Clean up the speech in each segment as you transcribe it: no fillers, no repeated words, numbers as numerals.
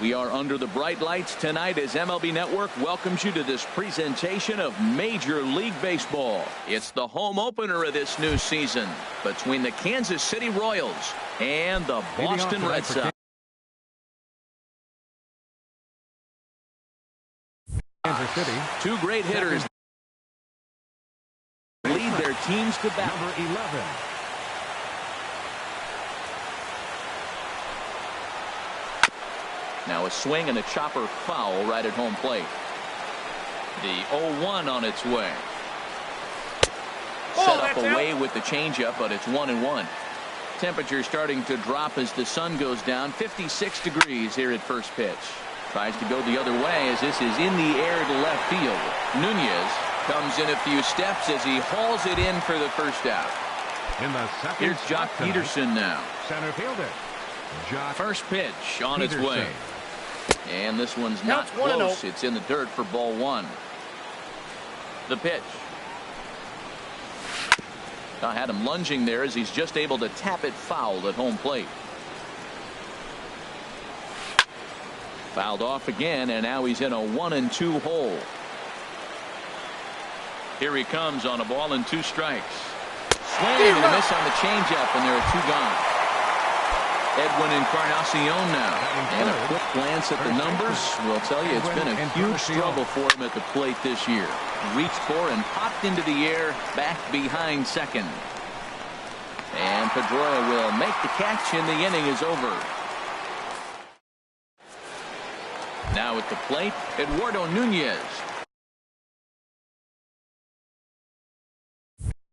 We are under the bright lights tonight as MLB Network welcomes you to this presentation of Major League Baseball. It's the home opener of this new season between the Kansas City Royals and the Boston Red Sox. Kansas City. Two great hitters lead their teams to battle. Number 11. Now a swing and a chopper foul right at home plate. The 0-1 on its way. Set up away with the changeup, but it's 1-1. Temperature starting to drop as the sun goes down. 56 degrees here at first pitch. Tries to go the other way as this is in the air to left field. Nunez comes in a few steps as he hauls it in for the first out. In the second. Here's Jock Peterson now. Center fielder. Jock First pitch on its way. And this one's not Counts 1-0. close. It's in the dirt for ball one. The pitch. I had him lunging there as he's just able to tap it foul at home plate. Fouled off again, and now he's in a 1-2 hole. Here he comes on a ball and 2 strikes. Swing and a miss on the changeup, and there are 2 gone. Edwin Encarnacion now. And a quick glance at the numbers will tell you it's been a huge struggle for him at the plate this year. Reached for and popped into the air back behind second. And Pedroia will make the catch, and the inning is over. Now at the plate, Eduardo Nunez.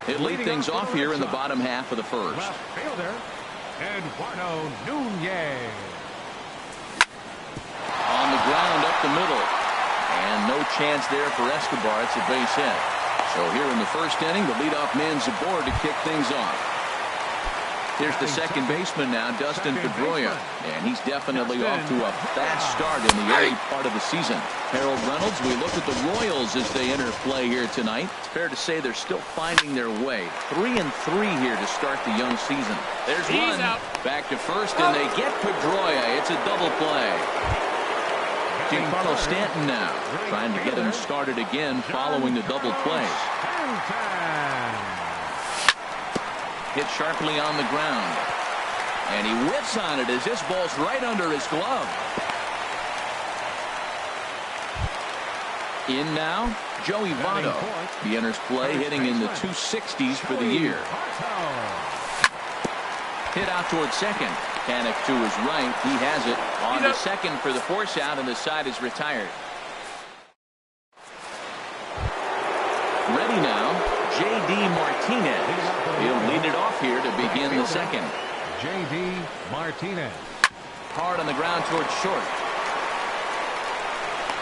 He'll lead things off here in the bottom half of the first. left fielder. Eduardo Nunez. On the ground up the middle. And no chance there for Escobar. It's a base hit. So here in the first inning, the leadoff man's aboard to kick things off. Here's the second baseman now, Dustin Pedroia. And he's definitely off to a fast start in the early part of the season. Harold Reynolds, we look at the Royals as they enter play here tonight. It's fair to say they're still finding their way. 3-3 here to start the young season. There's one. Back to first, and they get Pedroia. It's a double play. Giancarlo Stanton now trying to get him started again following the double play. Hit sharply on the ground. And he whips on it as this ball's right under his glove. In now, Joey Votto. He enters play hitting in the 260s for the year. Hit out towards second. Panic to his right. He has it on the second for the force out, and the side is retired. Ready now, J.D. Martinez. He'll lead it off here to begin the second. J.D. Martinez. Hard on the ground towards short.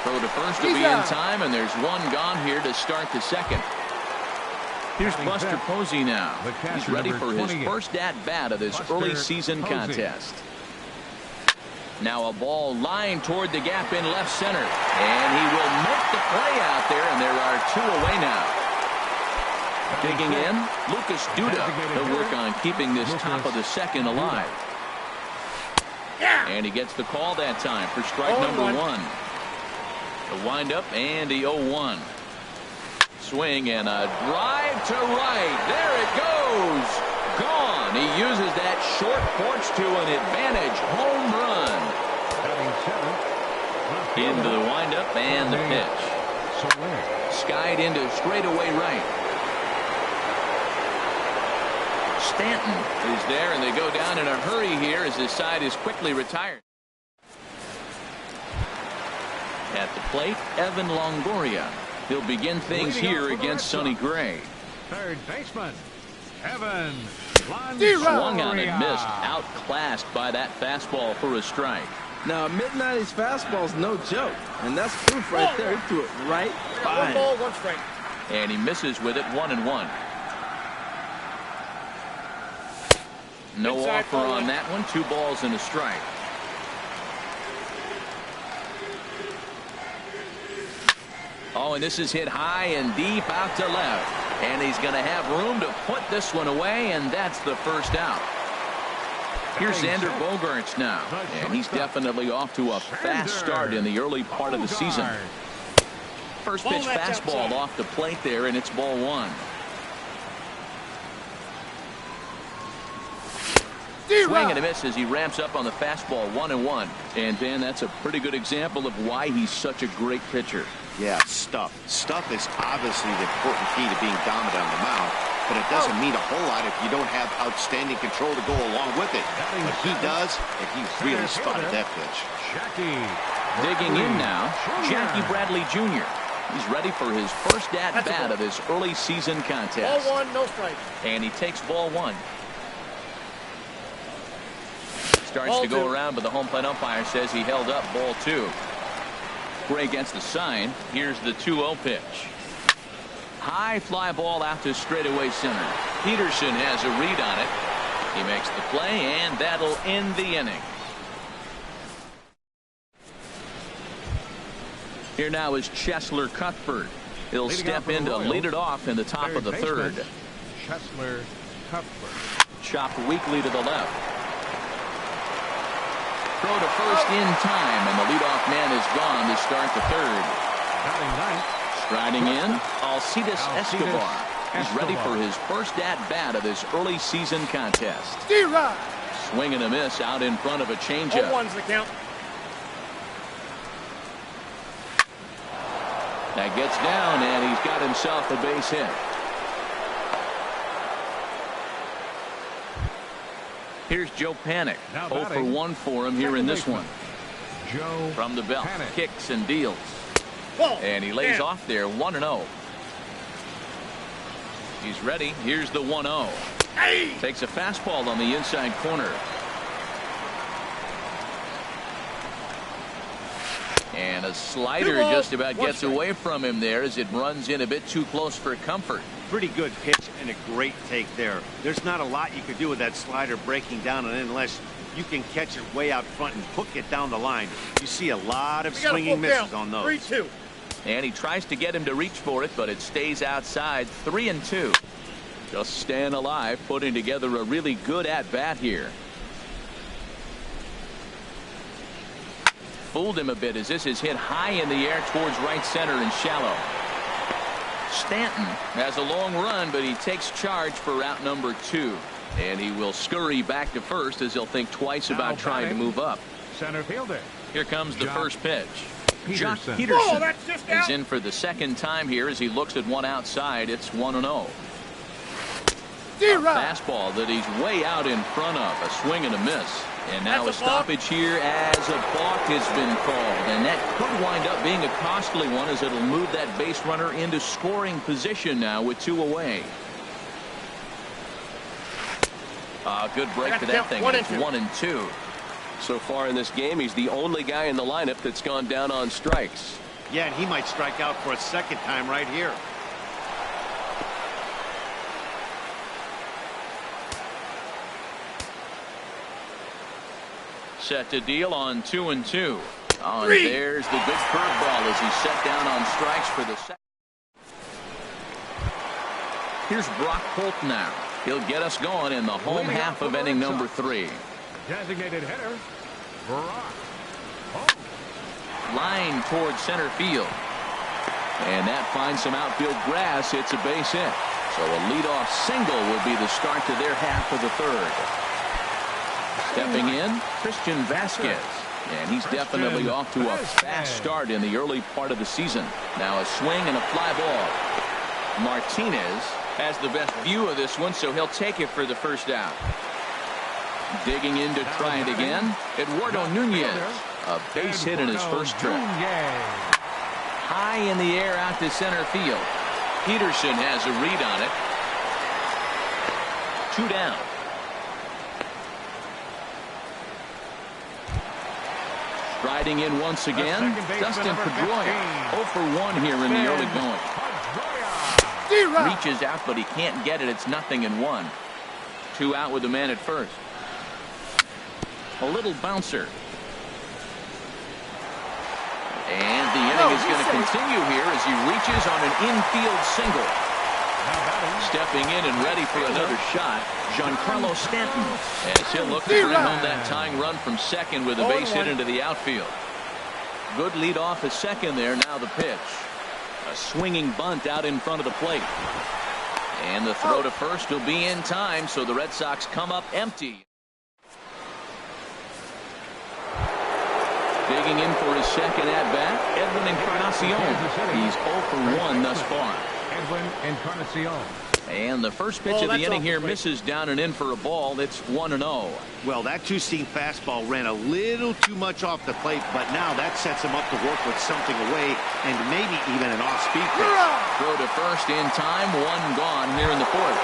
Throw to first to be in time, and there's one gone here to start the second. Here's Buster Posey now. He's ready for his first at-bat of this early season contest. Now a ball lined toward the gap in left center. And he will make the play out there, and there are 2 away now. Digging in, Lucas Duda. He'll work on keeping this top of the second alive. And he gets the call that time for strike number 1. The windup and the 0-1. Swing and a drive to right. There it goes. Gone. He uses that short porch to an advantage home run. Batting 7th, Into the windup and the pitch. Skied into straightaway right. Stanton is there, and they go down in a hurry here as his side is quickly retired. At the plate, Evan Longoria. He'll begin things here against Sonny Gray. Third baseman, Evan Longoria. Swung on and missed, outclassed by that fastball for a strike. Now, mid-90s fastball's no joke, and that's proof right there. He threw it right by him. 1 ball, 1 strike. And he misses with it, 1-1. No Inside offer on that one. 2 balls and a strike. Oh, and this is hit high and deep out to left. And he's going to have room to put this one away, and that's the first out. Here's Xander Bogaerts now, and he's definitely off to a fast start in the early part of the season. First pitch fastball off the plate there, and it's ball 1. Swing and a miss as he ramps up on the fastball, 1-1. And Dan, that's a pretty good example of why he's such a great pitcher. Yeah, stuff. Stuff is obviously the important key to being dominant on the mound, but it doesn't mean a whole lot if you don't have outstanding control to go along with it. But he does, and he really spotted that pitch. Digging in now, Jackie Bradley Jr. He's ready for his first at-bat of this early season contest. Ball 1, no strike. And he takes ball 1. Starts to go around, but the home plate umpire says he held up ball 2. Gray gets the sign. Here's the 2-0 pitch. High fly ball out to straightaway center. Peterson has a read on it. He makes the play, and that'll end the inning. Here now is Cheslor Cuthbert. He'll step in to lead it off in the top of the third. Cheslor Cuthbert. Chopped weakly to the left. Throw to first in time, and the leadoff man is gone to start the third. Striding in, Alcides Escobar. He's ready for his first at-bat of this early season contest. Swing and a miss out in front of a changeup. 0-1's the count. That gets down, and he's got himself a base hit. Here's Joe Panik. 0 for 1 for him here in this one. Joe from the belt, Panik. kicks and deals. And he lays off there, 1-0. He's ready. Here's the 1-0. Takes a fastball on the inside corner. And a slider just about gets away from him there as it runs in a bit too close for comfort. Pretty good pitch and a great take there. There's not a lot you could do with that slider breaking down and unless you can catch it way out front and hook it down the line. You see a lot of swinging misses on those. 3-2. And he tries to get him to reach for it, but it stays outside. 3-2. Just staying alive, putting together a really good at-bat here. Fooled him a bit as this is hit high in the air towards right center and shallow. Stanton has a long run, but he takes charge for route number 2. And he will scurry back to first as he'll think twice about trying to move up. Center fielder. Here comes the first pitch. Jock Peterson. Peterson that's just is out. in for the second time here as he looks at one outside. It's 1-0. Fastball that he's way out in front of. A swing and a miss. And now That's a a balk. stoppage here as a balk has been called. And that could wind up being a costly one as it'll move that base runner into scoring position now with 2 away. Good break for that thing. It's 1-2. So far in this game, he's the only guy in the lineup that's gone down on strikes. Yeah, and he might strike out for a second time right here. Set to deal on 2-2. Oh, and there's the good curveball as he's set down on strikes for the second. Here's Brock Holt now. He'll get us going in the home half of inning number 3. Designated hitter, Brock. Line towards center field. And that finds some outfield grass. It's a base hit. So a leadoff single will be the start to their half of the third. Stepping in, Christian Vasquez. And he's definitely off to a fast start in the early part of the season. Now a swing and a fly ball. Martinez has the best view of this one, so he'll take it for the first out. Digging in to try it again, Eduardo Nunez. A base hit in his first trip. High in the air out to center field. Peterson has a read on it. 2 down. Striding in once again, Dustin Pedroia. 0 for 1 here in the early going. Reaches out, but he can't get it. It's 0-1. 2 out with the man at first. A little bouncer. And the inning is going to continue here as he reaches on an infield single. Stepping in and ready for another shot, Giancarlo Stanton. As he'll look to bring home that tying run from second with a base hit into the outfield. Good lead off at second there. Now the pitch. A swinging bunt out in front of the plate. And the throw to first will be in time, so the Red Sox come up empty. Digging in for his second at-bat, Edwin Encarnacion. He's 0 for 1 thus far. Edwin Encarnacion. And the first pitch of the inning here misses down and in for a ball. It's 1-0. Well, that two-seam fastball ran a little too much off the plate, but now that sets him up to work with something away and maybe even an off-speed pitch. Throw to first in time. 1 gone here in the fourth.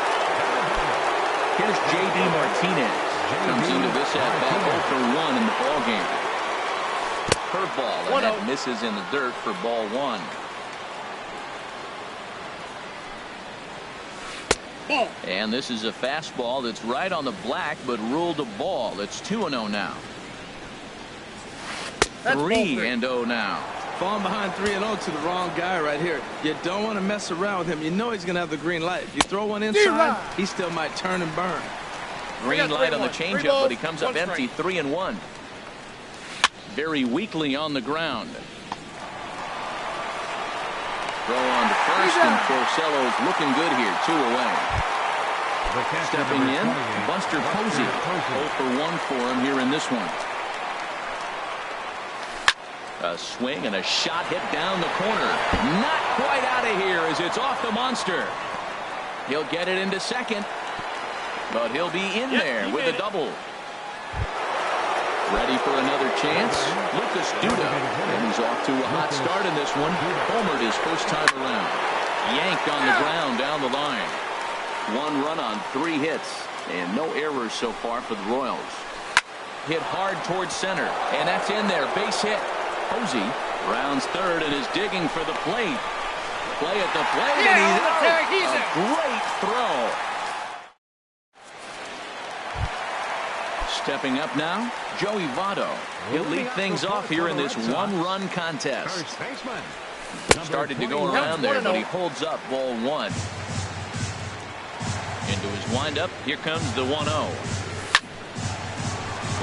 Here's J.D. Martinez. Comes into this at-bat 0 for 1 in the ballgame. Curveball, and that misses in the dirt for ball 1. And this is a fastball that's right on the black, but ruled a ball. It's 2-0 now. 3-0 now. Falling behind 3-0 to the wrong guy right here. You don't want to mess around with him. You know he's going to have the green light. If you throw one inside, he still might turn and burn. Green light on the changeup, but he comes up empty. 3-1. Very weakly on the ground. Throw on to first, and Porcello's looking good here. 2 away. Stepping in, Buster Posey. 0 for 1 for him here in this one. A swing and a shot hit down the corner. Not quite out of here as it's off the monster. He'll get it into second, but he'll be in there with a double. Ready for another chance. Lucas Duda. And he's off to a hot start in this one. Homered his first time around. Yanked on the ground down the line. 1 run on 3 hits. And no errors so far for the Royals. Hit hard towards center. And that's in there. Base hit. Posey rounds third and is digging for the plate. Play at the plate. And he's out. A great throw. Stepping up now, Joey Votto. He'll lead things off here in this 1-run contest. Started to go around there, but he holds up ball 1. Into his windup, here comes the 1-0.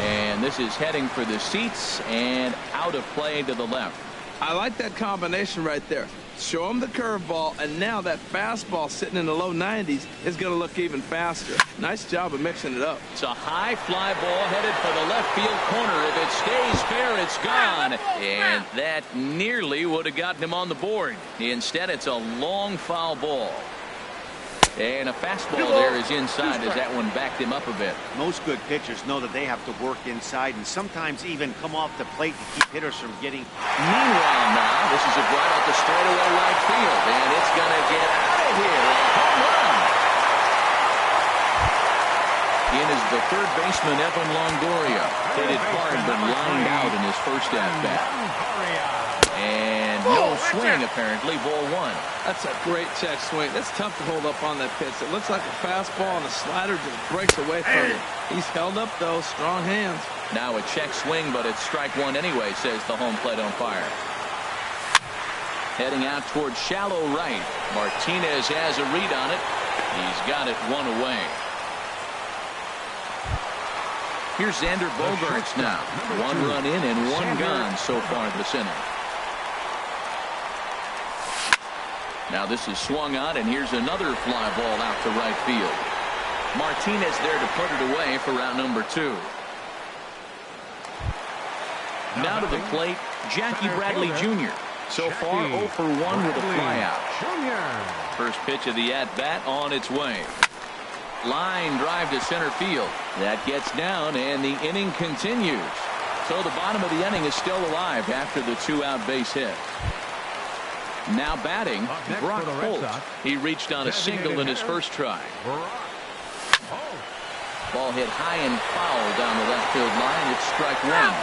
And this is heading for the seats and out of play to the left. I like that combination right there. Show him the curveball, and now that fastball sitting in the low 90s is going to look even faster. Nice job of mixing it up. It's a high fly ball headed for the left field corner. If it stays fair, it's gone. And that nearly would have gotten him on the board. Instead, it's a long foul ball. And a fastball there is inside as that one backed him up a bit. Most good pitchers know that they have to work inside and sometimes even come off the plate to keep hitters from getting. Meanwhile now, this is a right off the straightaway right field. And it's going to get out of here. A home run. In is the third baseman, Evan Longoria. Hit it hard but lined out in his first at-bat. And no swing, apparently. Ball 1. That's a great check swing. That's tough to hold up on that pitch. It looks like a fastball, and the slider just breaks away from him. He's held up, though. Strong hands. Now a check swing, but it's strike 1 anyway, says the home plate umpire. Heading out towards shallow right. Martinez has a read on it. He's got it 1 away. Here's Xander Bogaerts now. 1 run in and 1 gone so far this inning. Now this is swung on, and here's another fly ball out to right field. Martinez there to put it away for round number 2. Now to the plate, Jackie Bradley Jr. So far, 0 for 1 with a flyout. First pitch of the at-bat on its way. Line drive to center field. That gets down, and the inning continues. So the bottom of the inning is still alive after the 2-out base hit. Now batting, Brock Holt. He reached on a single in his first try. Ball hit high and foul down the left field line. It's strike one.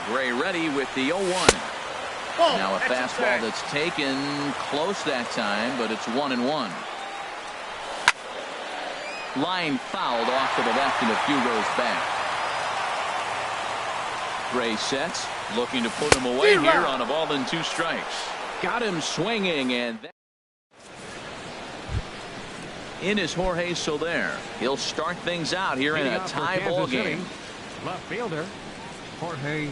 Gray ready with the 0-1. Now a fastball that's taken close that time, but it's 1-1. Line fouled off to the left and a few rows back. Gray sets, looking to put him away here on a ball and 2 strikes. Got him swinging, and that in is Jorge Soler. He'll start things out here in a tie ball game. Left fielder, Jorge.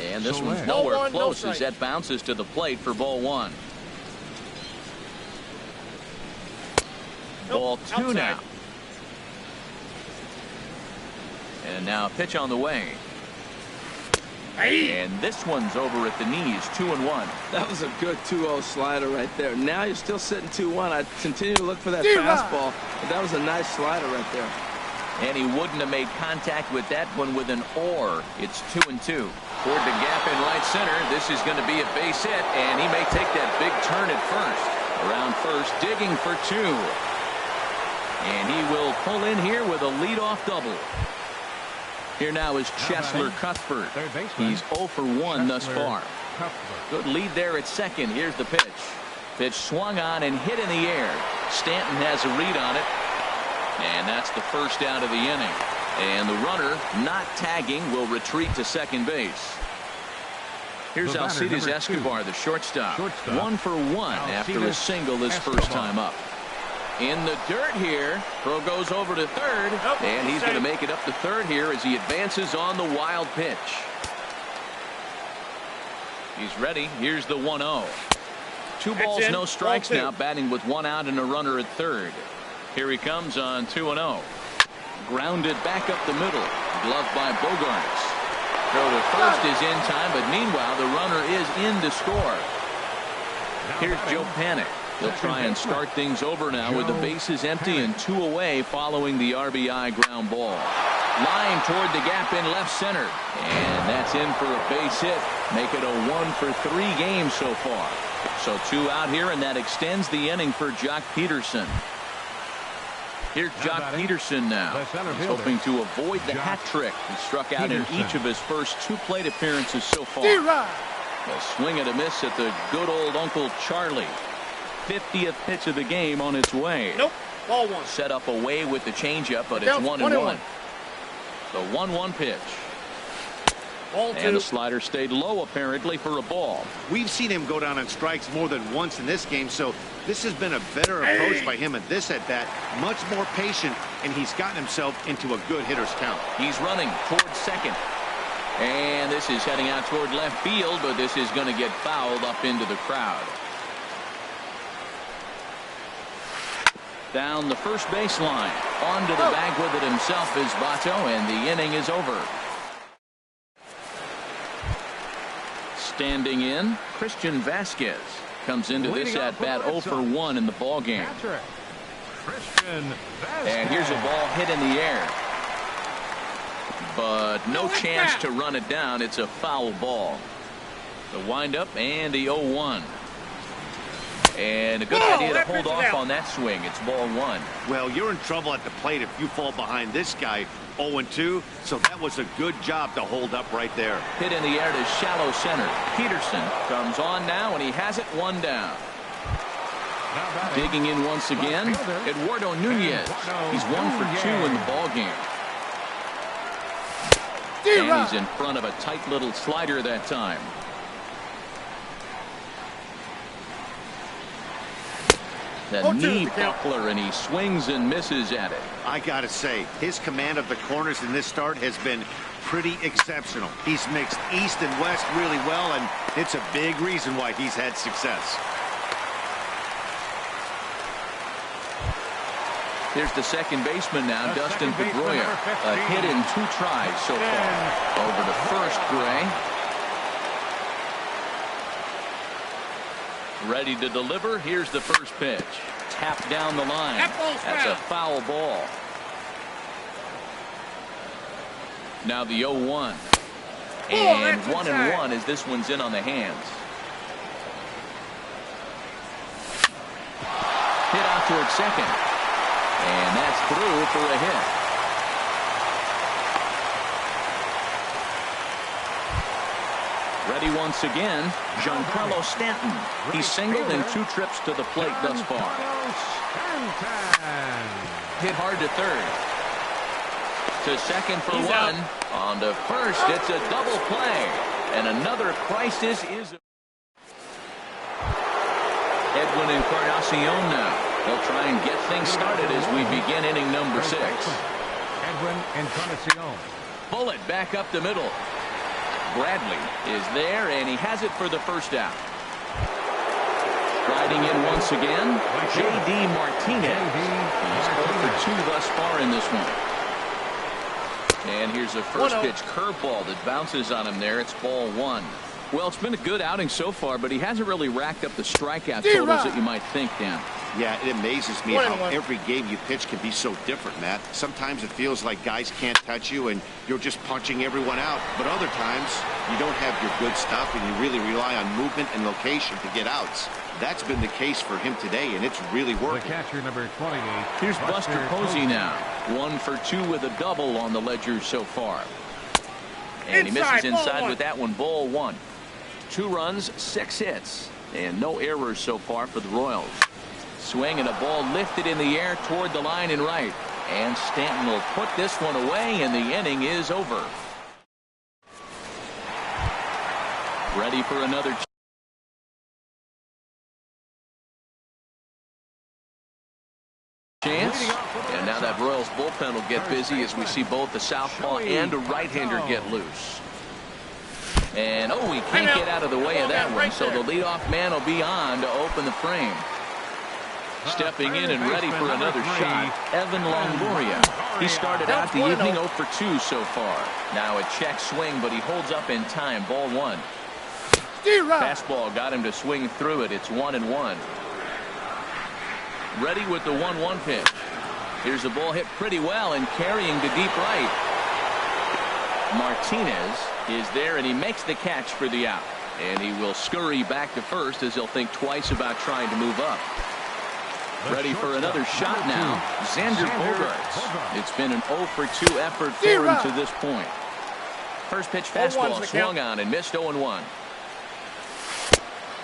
And this one's nowhere close as that bounces to the plate for ball 1. Ball 2 now. And now a pitch on the way. And this one's over at the knees, 2-1. That was a good 2-0 slider right there. Now you're still sitting 2-1. I continue to look for that fastball, but that was a nice slider right there. And he wouldn't have made contact with that one with an or. It's 2-2. Toward the gap in right center. This is going to be a base hit, and he may take that big turn at first. Around first, digging for 2. And he will pull in here with a leadoff double. Here now is Cheslor Cuthbert. He's 0 for 1 thus far. Good lead there at second. Here's the pitch. Pitch swung on and hit in the air. Stanton has a read on it. And that's the first out of the inning. And the runner, not tagging, will retreat to second base. Here's Alcides Escobar, the shortstop. 1 for 1 after a single his first time up. In the dirt here. Throw goes over to third. And he's going to make it up to third here as he advances on the wild pitch. He's ready. Here's the 1-0. 2 balls, no strikes now, batting with 1 out and a runner at third. Here he comes on 2-0. Grounded back up the middle. Gloved by Bogarts. Throw to first is in time, but meanwhile the runner is in to score. Here's Joe Panik. He'll try and start things over now with the bases empty and 2 away following the RBI ground ball. Line toward the gap in left center. And that's in for a base hit. Make it a 1 for 3 game so far. So 2 out here, and that extends the inning for Jock Peterson. Here's Jock Peterson now. He's hoping to avoid the hat trick. He struck out in each of his first 2 plate appearances so far. A swing and a miss at the good old Uncle Charlie. 50th pitch of the game on its way. Ball 1. Set up away with the changeup, but it's 1-1. The 1-1 pitch. Ball 2. And the slider stayed low apparently for a ball. We've seen him go down on strikes more than once in this game, so this has been a better approach by him at this at-bat. Much more patient, and he's gotten himself into a good hitter's count. He's running towards second. And this is heading out toward left field, but this is going to get fouled up into the crowd. Down the first baseline. Onto the bag with it himself is Bato, and the inning is over. Standing in, Christian Vasquez comes into this at-bat 0 for 1 in the ball game. And here's a ball hit in the air. But no chance to run it down. It's a foul ball. The windup and the 0-1. And a good idea to hold off on that swing. It's ball 1. Well, you're in trouble at the plate if you fall behind this guy 0-2, so that was a good job to hold up right there. Hit in the air to shallow center. Peterson comes on now, and he has it 1 down. Digging in once again, Eduardo Nunez. He's 1 for 2 in the ball game. And he's in front of a tight little slider that time. The knee buckler, and he swings and misses at it. I gotta say, his command of the corners in this start has been pretty exceptional. He's mixed east and west really well, and it's a big reason why he's had success. Here's the second baseman now, Dustin Pedroia. A hit in 2 tries so far. Over to first, Gray. Ready to deliver. Here's the first pitch. Tapped down the line. That's a foul ball. Now the 0-1. And 1-1 as this one's in on the hands. Hit out towards second. And that's through for a hit. Ready once again, Giancarlo Stanton. He's singled in 2 trips to the plate thus far. Hit hard to third. To second for one. On to first, it's a double play. And another crisis is... Edwin Encarnacion now. They'll try and get things started as we begin inning number 6. Edwin Encarnacion. Bullet back up the middle. Bradley is there, and he has it for the first out. Riding in once again, J.D. Martinez. He's 0 for 2 thus far in this one. And here's a first pitch curveball that bounces on him there. It's ball 1. Well, it's been a good outing so far, but he hasn't really racked up the strikeout totals that you might think, Dan. Yeah, it amazes me how every game you pitch can be so different, Matt. Sometimes it feels like guys can't touch you and you're just punching everyone out. But other times, you don't have your good stuff and you really rely on movement and location to get outs. That's been the case for him today, and it's really working. The catcher, number 28. Here's Buster Posey now. 1 for 2 with a double on the ledger so far. And he misses inside with that one, ball 1. 2 runs, 6 hits, and no errors so far for the Royals. Swing and a ball lifted in the air toward the line and right. And Stanton will put this one away, and the inning is over. Ready for another chance. And now that Royals bullpen will get busy as we see both the southpaw and a right-hander get loose. And, oh, he can't get out of the way of that one, so the leadoff man will be on to open the frame. Stepping in and ready for another shot, Evan Longoria. He started out the evening 0 for 2 so far. Now a check swing, but he holds up in time. Ball 1. Fastball got him to swing through it. It's 1-1. Ready with the 1-1 pitch. Here's the ball hit pretty well and carrying to deep right. Martinez is there, and he makes the catch for the out. And he will scurry back to first as he'll think twice about trying to move up. Ready for another shot now. Xander Bogaerts. It's been an 0 for 2 effort for him to this point. First pitch fastball swung on and missed 0-1.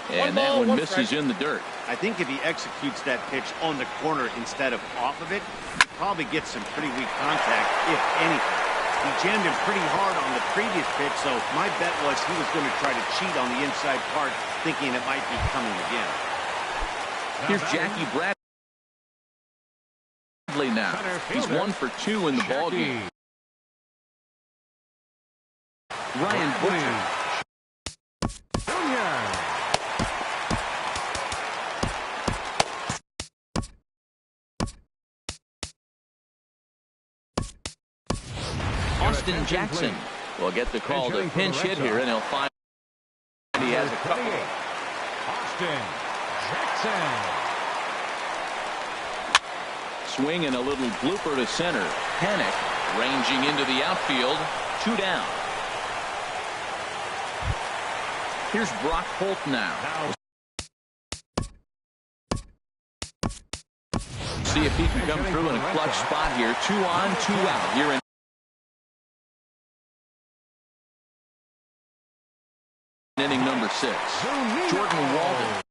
And that one misses in the dirt. I think if he executes that pitch on the corner instead of off of it, he probably gets some pretty weak contact, if anything. He jammed him pretty hard on the previous pitch, so my bet was he was going to try to cheat on the inside part, thinking it might be coming again. Here's Jackie Bradley now. He's 1 for 2 in the ballgame. Ryan Butcher. Austin Jackson will get the call to pinch hit here, and he'll find he has a couple. Austin Jackson. Swing and a little blooper to center. Panic ranging into the outfield. 2 down. Here's Brock Holt now. See if he can come through in a clutch spot here. 2 on, 2 out here in inning number 6. Jordan Walden.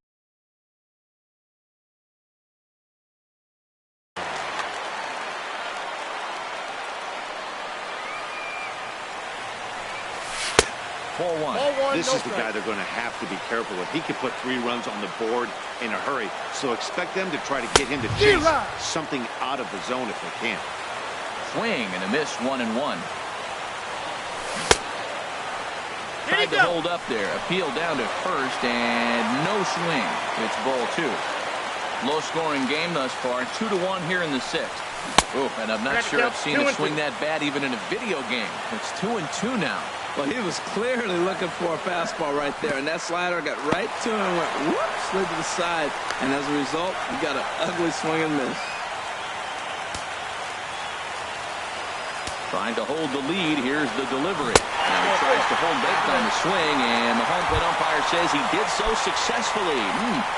Ball 1. This is the guy they're going to have to be careful with. He could put 3 runs on the board in a hurry, so expect them to try to get him to chase something out of the zone if they can. Swing and a miss, 1-1. Tried to hold up there. Appeal down to first, and no swing. It's ball 2. Low-scoring game thus far. 2-1 here in the sixth. Ooh, and I'm not sure I've seen it swing that bad even in a video game. It's 2-2 now. Well, he was clearly looking for a fastball right there, and that slider got right to him and went whoop, slid to the side. And as a result, he got an ugly swing and miss. Trying to hold the lead. Here's the delivery. Now he tries to hold back on the swing, and the home plate umpire says he did so successfully.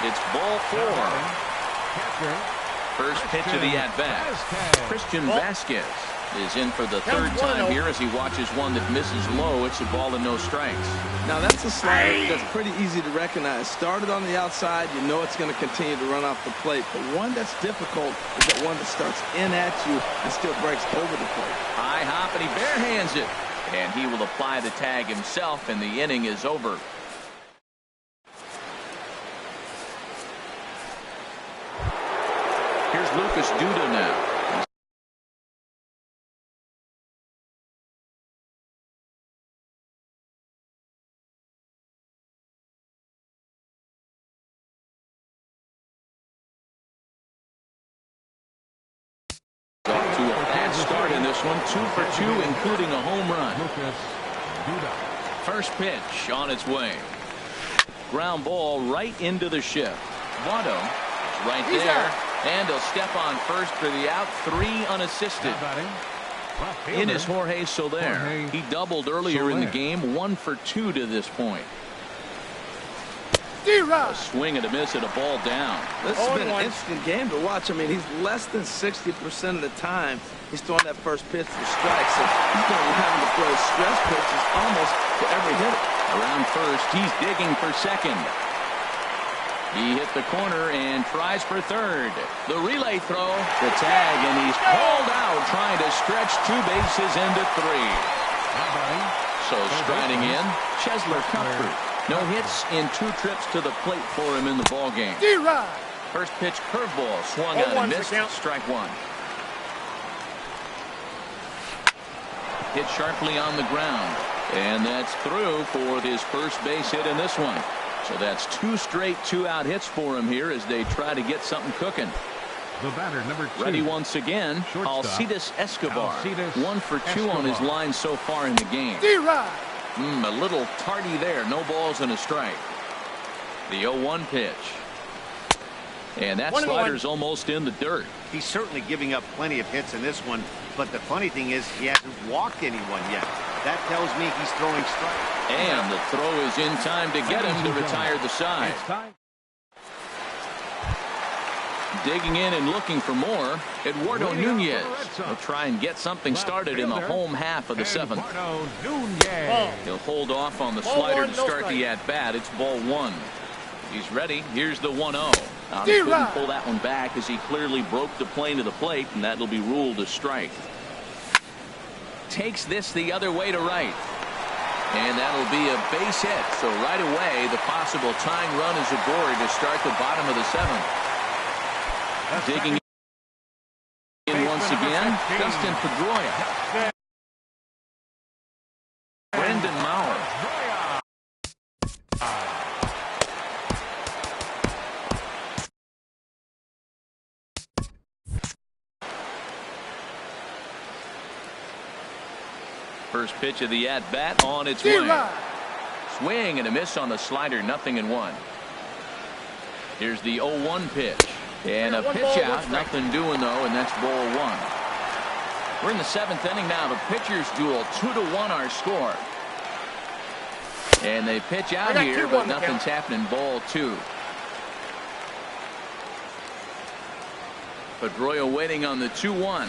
It's ball 4. First pitch of the at-bat. Christian Vasquez is in for the third time here as he watches one that misses low. It's a ball and no strikes. Now that's a slider that's pretty easy to recognize. Started on the outside, you know it's going to continue to run off the plate. But one that's difficult is that one that starts in at you and still breaks over the plate. High hop, and he barehands it. And he will apply the tag himself, and the inning is over. Here's Lucas Duda now. Off to a bad start in this one. 2 for 2, including a home run. First pitch on its way. Ground ball right into the shift. Votto is right there. And he'll step on first for the out. 3 unassisted. In is Jorge Soler. He doubled earlier in the game. 1 for 2 to this point. A swing and a miss and a ball down. This has been an interesting game to watch. I mean, he's less than 60% of the time he's throwing that first pitch for strikes. So he's going to be having to throw stress pitches almost to every hitter. Around first, he's digging for second. He hit the corner and tries for third. The relay throw, the tag, and he's pulled out trying to stretch 2 bases into 3. So striding in, Chesler Cuthbert. No hits in 2 trips to the plate for him in the ball game. First pitch curveball swung out and missed. Strike 1. Hit sharply on the ground, and that's through for his first base hit in this one. So that's 2 straight 2-out hits for him here as they try to get something cooking. The batter, number 2. Ready once again, Alcides Escobar. 1 for 2 on his line so far in the game. A little tardy there. No balls and a strike. The 0-1 pitch. And that slider's almost in the dirt. He's certainly giving up plenty of hits in this one, but the funny thing is he hasn't walked anyone yet. That tells me he's throwing strikes. And the throw is in time to get him to retire the side. Digging in and looking for more, Eduardo Nunez will try and get something started in the home half of the 7th. He'll hold off on the slider to start the at-bat. It's ball 1. He's ready. Here's the 1-0. He couldn't pull that one back as he clearly broke the plane to the plate, and that'll be ruled a strike. Takes this the other way to right. And that'll be a base hit. So right away, the possible tying run is aboard to start the bottom of the 7th. Digging in once again, Dustin Pedroia. Brendan Maurer. First pitch of the at-bat on its way. Swing and a miss on the slider, 0-1. Here's the 0-1 pitch. And a pitch out, nothing doing though, and that's ball 1. We're in the 7th inning now. The pitchers duel, 2-1 our score. And they pitch out here, but nothing's happening. Ball 2. Pedroia waiting on the 2-1.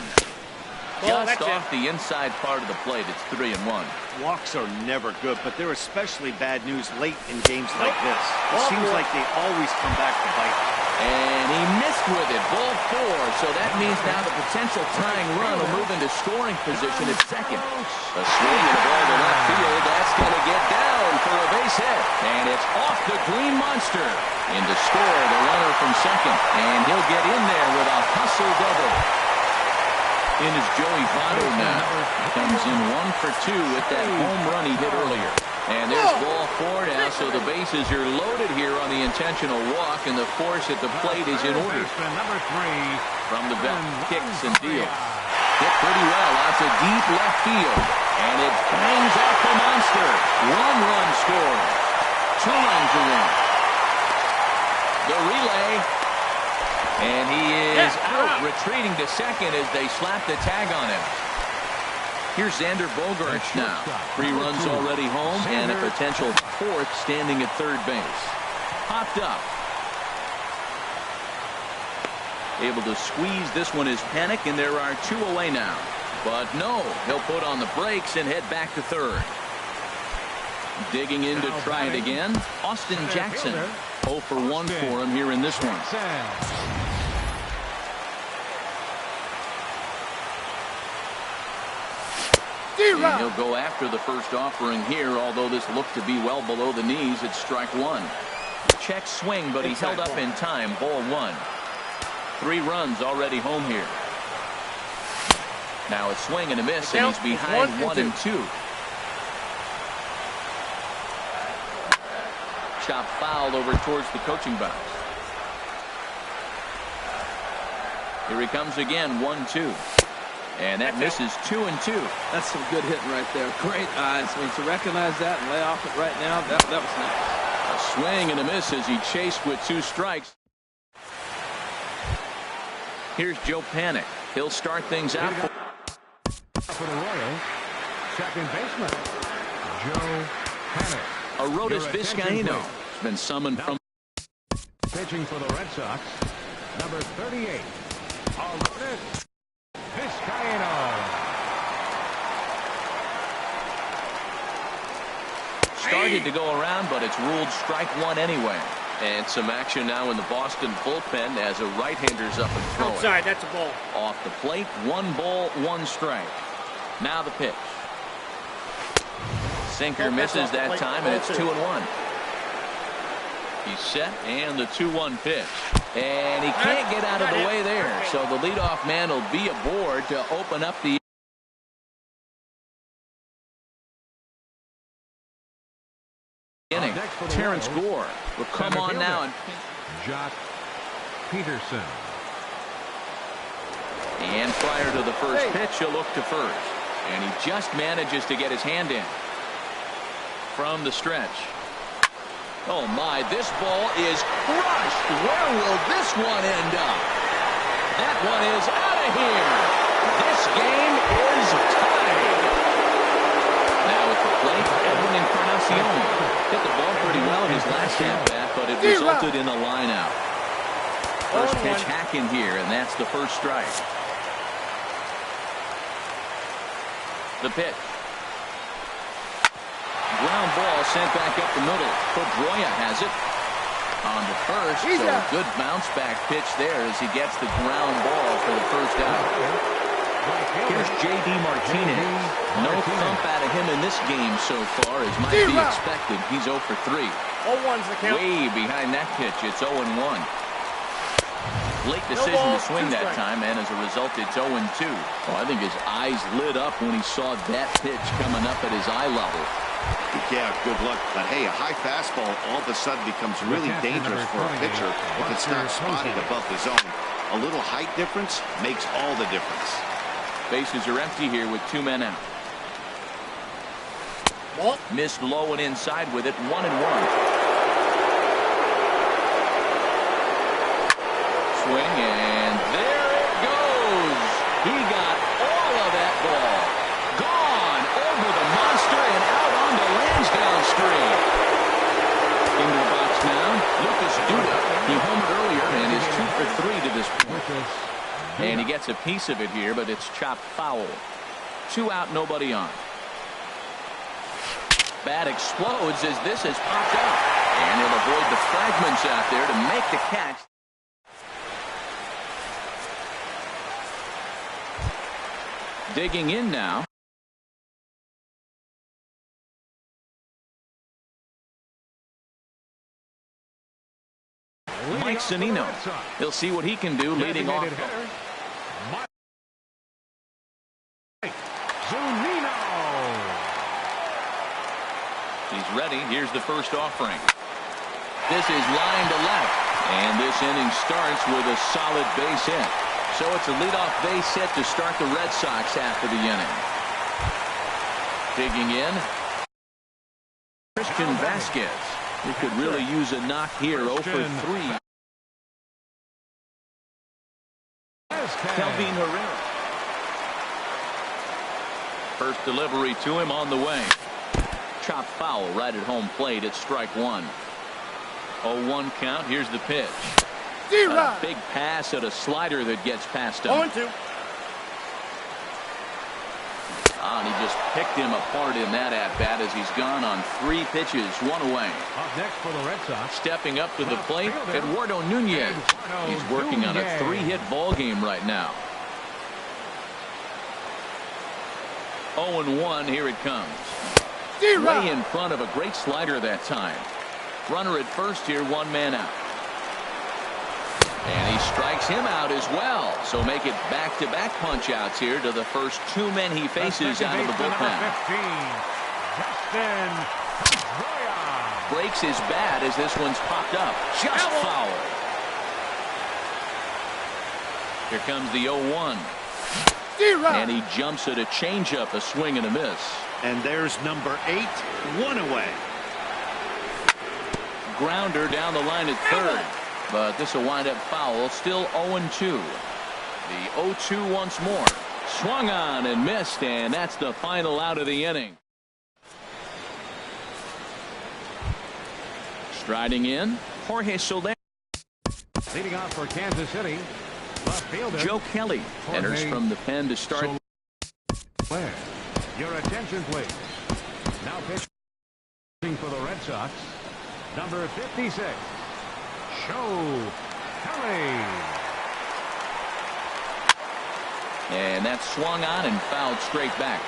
Just off the inside part of the plate. It's 3-1. Walks are never good, but they're especially bad news late in games like this. It seems like they always come back to bite. And he missed with it. Ball 4. So that means now the potential tying run will move into scoring position at second. A swing and a ball to left field. That's going to get down for a base hit. And it's off the Green Monster. In to score the runner from second. And he'll get in there with a hustle double. In is Joey Votto now. Comes in 1 for 2 with that home run he hit earlier. And there's ball 4 now, so the bases are loaded here on the intentional walk, and the force at the plate is in order. Number 3. From the belt, kicks and deals. Hit pretty well out to deep left field. And it bangs off the monster. 1 run scored. 2 runs are in. The relay. And he is out, retreating to second as they slap the tag on him. Here's Xander Bogaerts now. 3 runs already home and a potential 4th standing at third base. Popped up. Able to squeeze this one is Panic, and there are 2 away now. But no, he'll put on the brakes and head back to third. Digging in to try it again, Austin Jackson. 0 for 1 for him here in this one. And he'll go after the first offering here, although this looked to be well below the knees. It's strike 1. Check swing, but he held up in time. Ball 1. 3 runs already home here. Now a swing and a miss, and he's behind 1 and 2. Chop fouled over towards the coaching box. Here he comes again, 1-2. And that misses 2 and 2. That's some good hitting right there. Great eyes. I mean, to recognize that and lay off it right now, that was nice. A swing and a miss as he chased with 2 strikes. Here's Joe Panic. He'll start things out for the Royals. Second baseman, Joe Panic. Arodys Vizcaíno has been summoned from. Pitching for the Red Sox, number 38, Arodys Vizcaíno. Started to go around, but it's ruled strike 1 anyway. And some action now in the Boston bullpen as a right-hander's up and throwing. Outside, that's a ball. Off the plate, 1 ball, 1 strike. Now the pitch. Sinker misses that time, and it's 2-1. He's set, and the 2-1 pitch. And he can't get out of the way there, so the leadoff man will be aboard to open up the inning. Terrence Gore will come on now. And Jock Peterson. And prior to the first pitch, he'll look to first. And he just manages to get his hand in. From the stretch. Oh my, this ball is crushed. Where will this one end up? That one is out of here. This game is tied. Now at the plate, Edwin Encarnacion hit the ball pretty well in his last at-bat, but it resulted in a line out. First pitch hack in here, and that's the first strike. The pitch. Ground ball sent back up the middle. Pedroia has it. On to first. So a good bounce back pitch there as he gets the ground ball for the first out. Here's J.D. Martinez. No thump out of him in this game so far, as might be expected. He's 0 for 3. 0-1's the count. Way behind that pitch. It's 0-1. Late decision to swing that time, and as a result, it's 0-2. Oh, I think his eyes lit up when he saw that pitch coming up at his eye level. Yeah, good luck. But hey, a high fastball all of a sudden becomes really dangerous for a pitcher if it's not spotted above the zone. A little height difference makes all the difference. Bases are empty here with 2 men out. Ball. Missed low and inside with it, 1-1. Swing, and there it goes. He got all of that ball. Gone over the monster and out onto Lansdowne Street. Into the box now, Lucas Duda. He homered earlier and is 2 for 3 to this point. And he gets a piece of it here, but it's chopped foul. 2 out, nobody on. Bat explodes as this has popped up. And he'll avoid the fragments out there to make the catch. Digging in now. Mike Zunino. He'll see what he can do leading off. Zunino. He's ready. Here's the first offering. This is line to left. And this inning starts with a solid base hit. So it's a leadoff base hit to start the Red Sox after the inning. Digging in, Christian Vasquez. He could really use a knock here. 0 for 3. Kelvin Herrera. First delivery to him on the way. Chopped foul right at home plate at strike one. 0-1 count. Here's the pitch. A big pass at a slider that gets past him. 0-2. And he just picked him apart in that at-bat as he's gone on 3 pitches, 1 away. Up next for the Red Sox. Stepping up to the plate, Eduardo Nunez. He's working on a 3-hit ball game right now. 0-1, here it comes. Way in front of a great slider that time. Runner at first here, 1 man out. And he strikes him out as well. So make it back-to-back punch-outs here to the first 2 men he faces out of the bullpen. Breaks his bat as this one's popped up. Just foul. Here comes the 0-1. And he jumps at a changeup, a swing and a miss. And there's number 8, 1 away. Grounder down the line at third. But this will wind up foul. Still 0-2. The 0-2 once more. Swung on and missed, and that's the final out of the inning. Striding in, Jorge Soler. Leading off for Kansas City, left fielder Joe Kelly enters from the pen to start. Soler. Your attention, please. Now pitching for the Red Sox, number 56. Joe Kelly. And that's swung on and fouled straight back.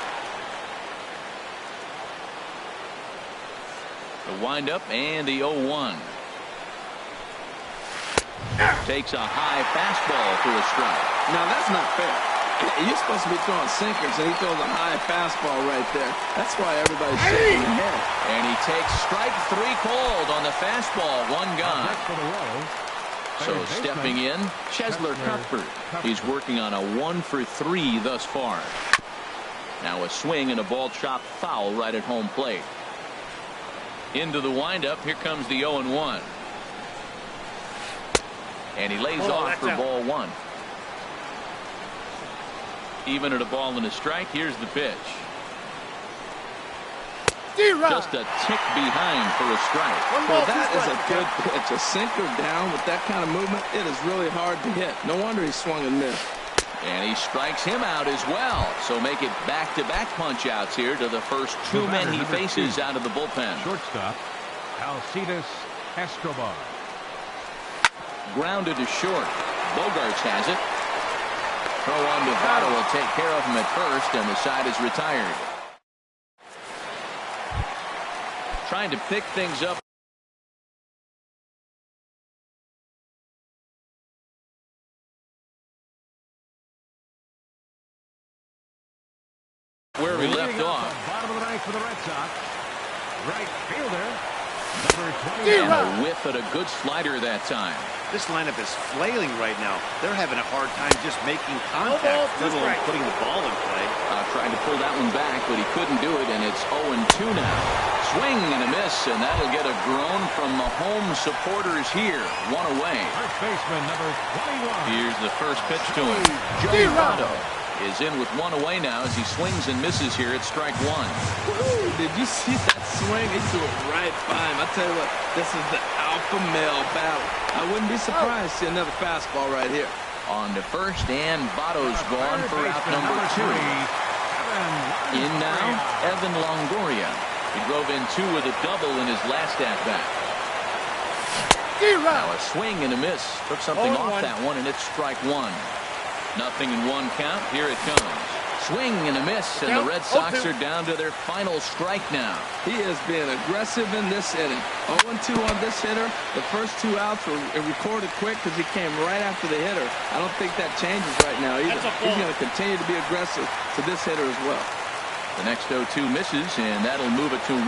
The windup and the 0-1. Takes a high fastball for a strike. Now that's not fair. You're supposed to be throwing sinkers, and he throws a high fastball right there. That's why everybody's shaking their head. And he takes strike 3 called on the fastball. 1 gone. So stepping in, Chesler Cuthbert. He's working on a 1 for 3 thus far. Now a swing and a ball chopped foul right at home plate. Into the windup. Here comes the 0-1. And he lays off for ball 1. Even at a ball and a strike. Here's the pitch. Just a tick behind for a strike. Well, that is a good pitch. A sinker down with that kind of movement, it is really hard to hit. No wonder he swung and missed. And he strikes him out as well. So make it back-to-back punch-outs here to the first 2 men he faces out of the bullpen. Shortstop, Alcides Escobar. Grounded to short. Bogarts has it. Throw on to Votto will take care of him at first, and the side is retired. Trying to pick things up. Where we left off. Bottom of the ninth for the Red Sox. Right fielder, number 20. And a whiff at a good slider that time. This lineup is flailing right now. They're having a hard time just making contact, let alone putting the ball in play. Tried to pull that one back, but he couldn't do it, and it's 0-2 now. Swing and a miss, and that'll get a groan from the home supporters here. 1 away. First baseman, number 21. Here's the first pitch to him. Joey Votto is in with 1 away now as he swings and misses here at strike 1. Ooh, did you see that swing? He threw it right by him. I tell you what, this is the alpha male battle. I wouldn't be surprised to see another fastball right here. On to first, and Votto's gone for out number 2. In now, Evan Longoria. He drove in 2 with a double in his last at-bat. Now a swing and a miss. Took something off that one, and it's strike 1. Nothing in 1 count. Here it comes. Swing and a miss, and the Red Sox are down to their final strike now. He is being aggressive in this inning. 0-2 on this hitter. The first 2 outs were recorded quick because he came right after the hitter. I don't think that changes right now either. He's going to continue to be aggressive to this hitter as well. The next 0-2 misses, and that'll move it to 1-2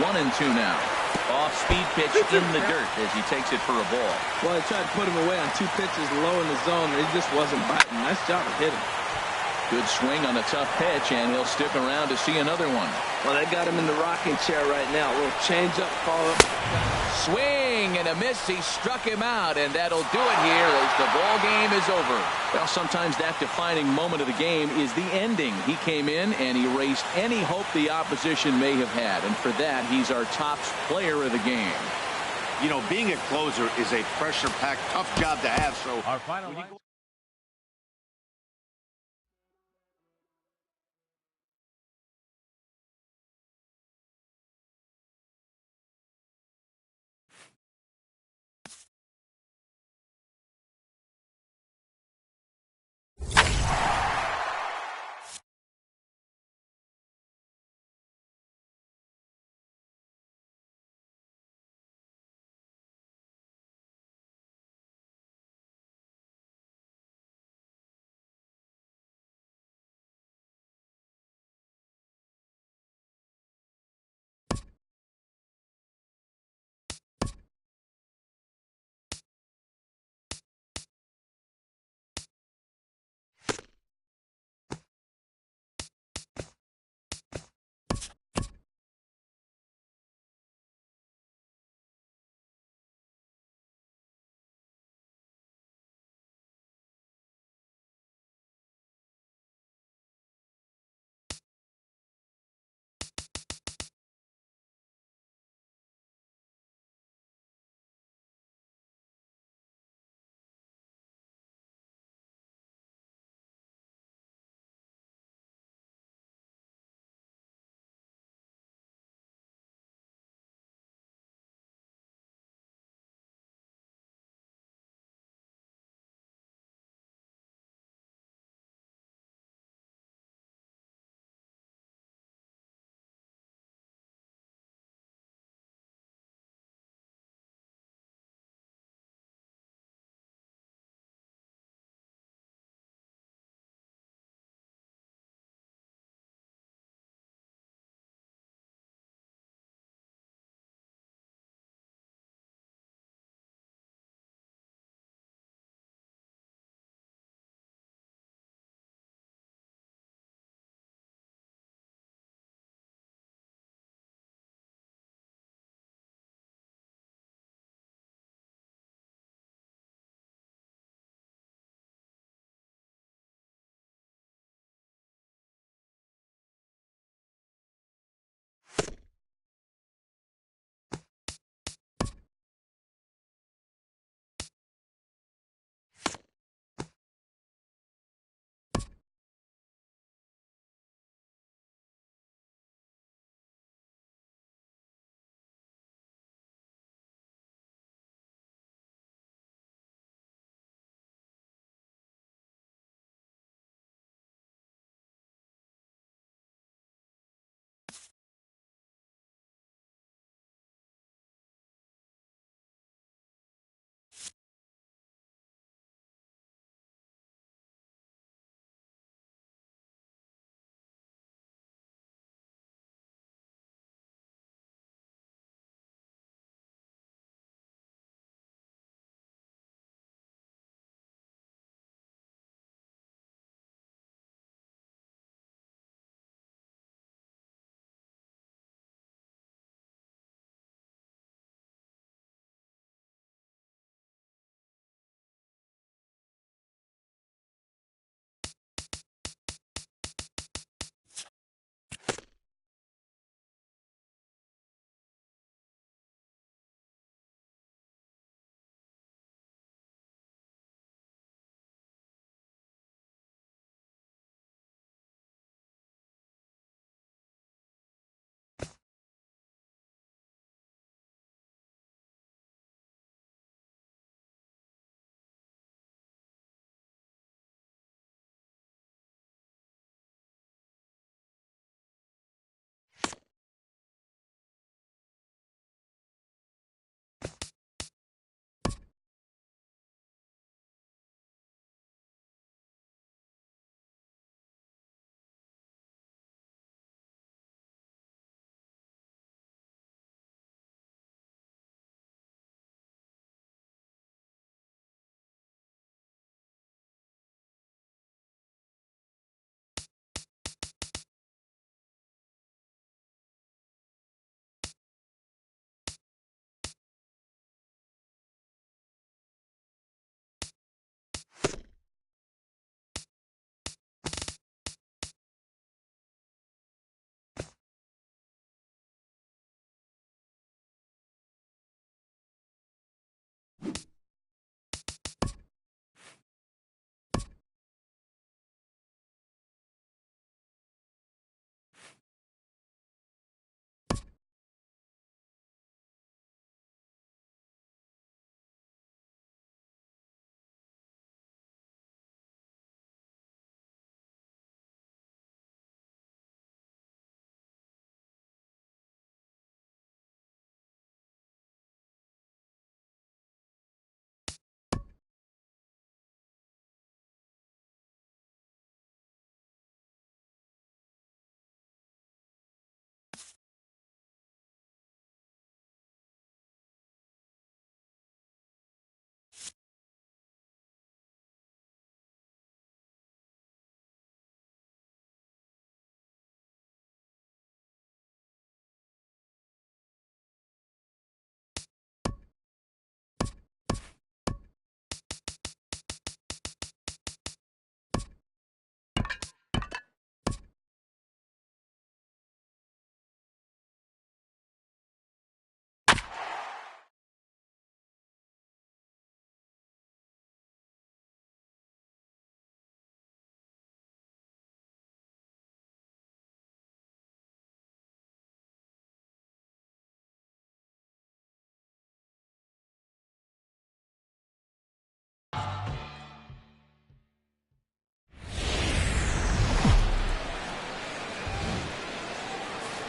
now. Off-speed pitch in the dirt as he takes it for a ball. Well, he tried to put him away on 2 pitches low in the zone, and he just wasn't biting. Nice job of hitting. Good swing on a tough pitch, and he'll stick around to see another one. Well, they got him in the rocking chair right now. A little change-up, follow-up. Swing and a miss. He struck him out, and that'll do it here as the ball game is over. Well, sometimes that defining moment of the game is the ending. He came in and erased any hope the opposition may have had, and for that, he's our top player of the game. You know, being a closer is a pressure-packed, tough job to have, so Our final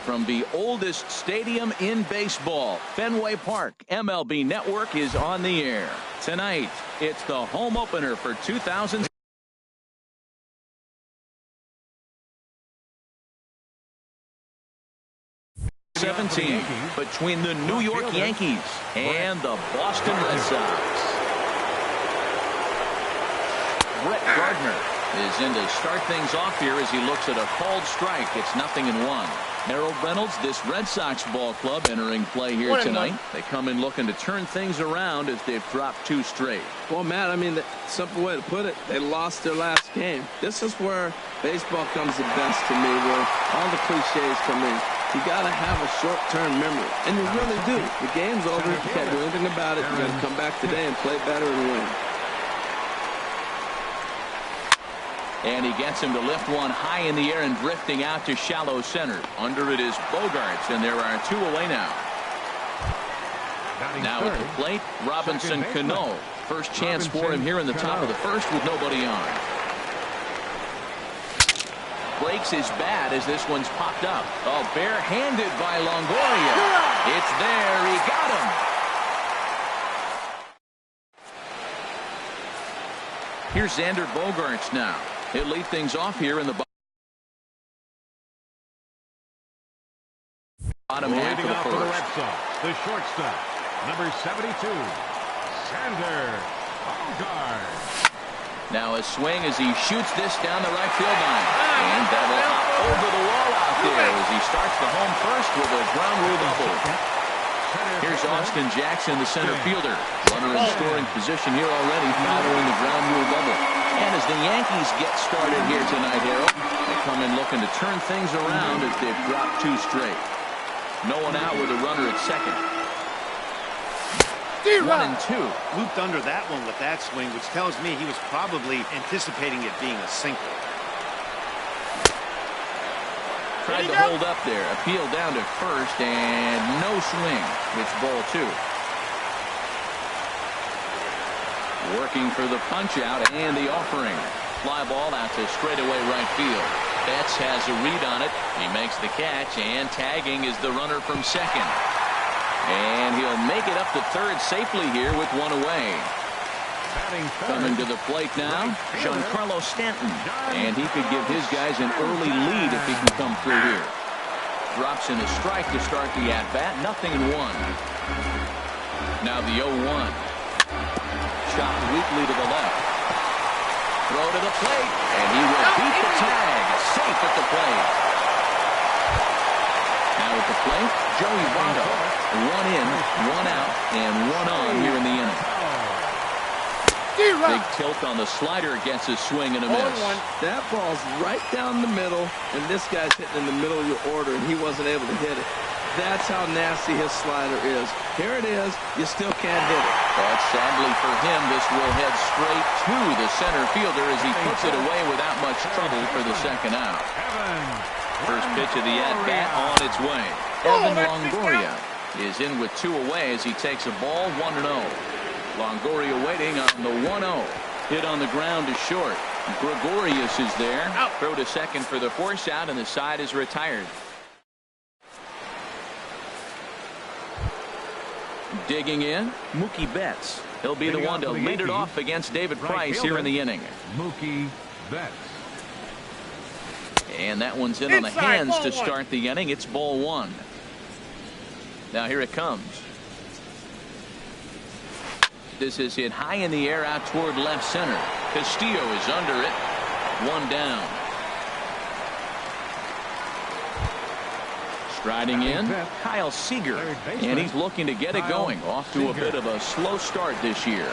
from the oldest stadium in baseball, Fenway Park. MLB Network is on the air. Tonight, it's the home opener for 2017 between the New York Yankees and the Boston Red Sox. Brett Gardner is in to start things off here as he looks at a called strike. It's 0-1. Harold Reynolds, this Red Sox ball club entering play here tonight. They come in looking to turn things around as they've dropped 2 straight. Well, Matt, I mean, the simple way to put it, they lost their last game. This is where baseball comes the best to me, where all the cliches come in. You got to have a short-term memory, and you really do. The game's over. You can't do anything about it. You got to come back today and play better and win. And he gets him to lift one high in the air and drifting out to shallow center. Under it is Bogarts, and there are 2 away now. Now at the plate, Robinson Cano. First chance for him here in the top of the first with nobody on. Breaks his bat as this one's popped up. Oh, barehanded by Longoria. It's there. He got him. Here's Xander Bogaerts now. He'll lead things off here in the bottom half of the first. For the Red Sox, the shortstop, number 72, Xander Bogaerts. Now a swing as he shoots this down the right field line. And that'll hop over the wall out there as he starts the home first with a ground rule double. Here's Austin Jackson, the center fielder. Runner in scoring position here already following the ground rule double. And as the Yankees get started here tonight, Harold, they come in looking to turn things around as they've dropped 2 straight. No one out with a runner at second. 1-2. Looped under that one with that swing, which tells me he was probably anticipating it being a sinker. Tried to hold up there. Appeal down to first, and no swing. It's ball 2. Working for the punch out and the offering. Fly ball out to straightaway right field. Betts has a read on it. He makes the catch, and tagging is the runner from second. And he'll make it up to third safely here with 1 away. Coming to the plate now, Giancarlo Stanton. And he could give his guys an early lead if he can come through here. Drops in a strike to start the at-bat. 0-1. Now the 0-1. Chopped weakly to the left. Throw to the plate, and he will beat the tag. Safe at the plate. Now at the plate, Joey Votto. 1 in, 1 out, and 1 on here in the inning. Big tilt on the slider, gets a swing and a miss. That ball's right down the middle, and this guy's hitting in the middle of your order, and he wasn't able to hit it. That's how nasty his slider is. Here it is. You still can't hit it. But sadly for him, this will head straight to the center fielder as he puts it away without much trouble for the second out. First pitch of the at-bat on its way. Evan Longoria is in with 2 away as he takes a ball 1-0. Longoria waiting on the 1-0. Hit on the ground to short. Gregorius is there. Throw to second for the force out, and the side is retired. Digging in, Mookie Betts. He'll be the one to lead it off against David Price here in the inning. Mookie Betts. And that one's in on the hands to start the inning. It's ball 1. Now here it comes. This is hit high in the air out toward left center. Castillo is under it. 1 down. Striding in, Kyle Seager. And he's looking to get it going. Off to a bit of a slow start this year.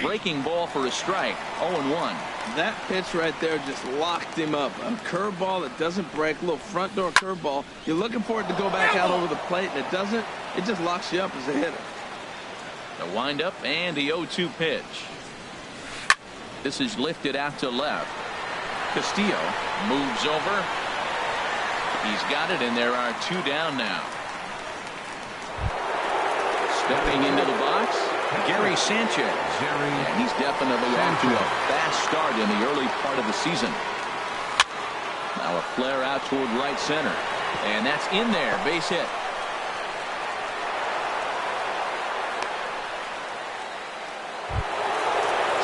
Breaking ball for a strike. 0-1. That pitch right there just locked him up. A curveball that doesn't break, a little front door curveball. You're looking for it to go back out over the plate, and it doesn't. It just locks you up as a hitter. The windup and the 0-2 pitch. This is lifted out to left. Castillo moves over. He's got it, and there are 2 down now. Stepping into the box, Gary Sanchez. And he's definitely off to a fast start in the early part of the season. Now a flare out toward right center. And that's in there. Base hit.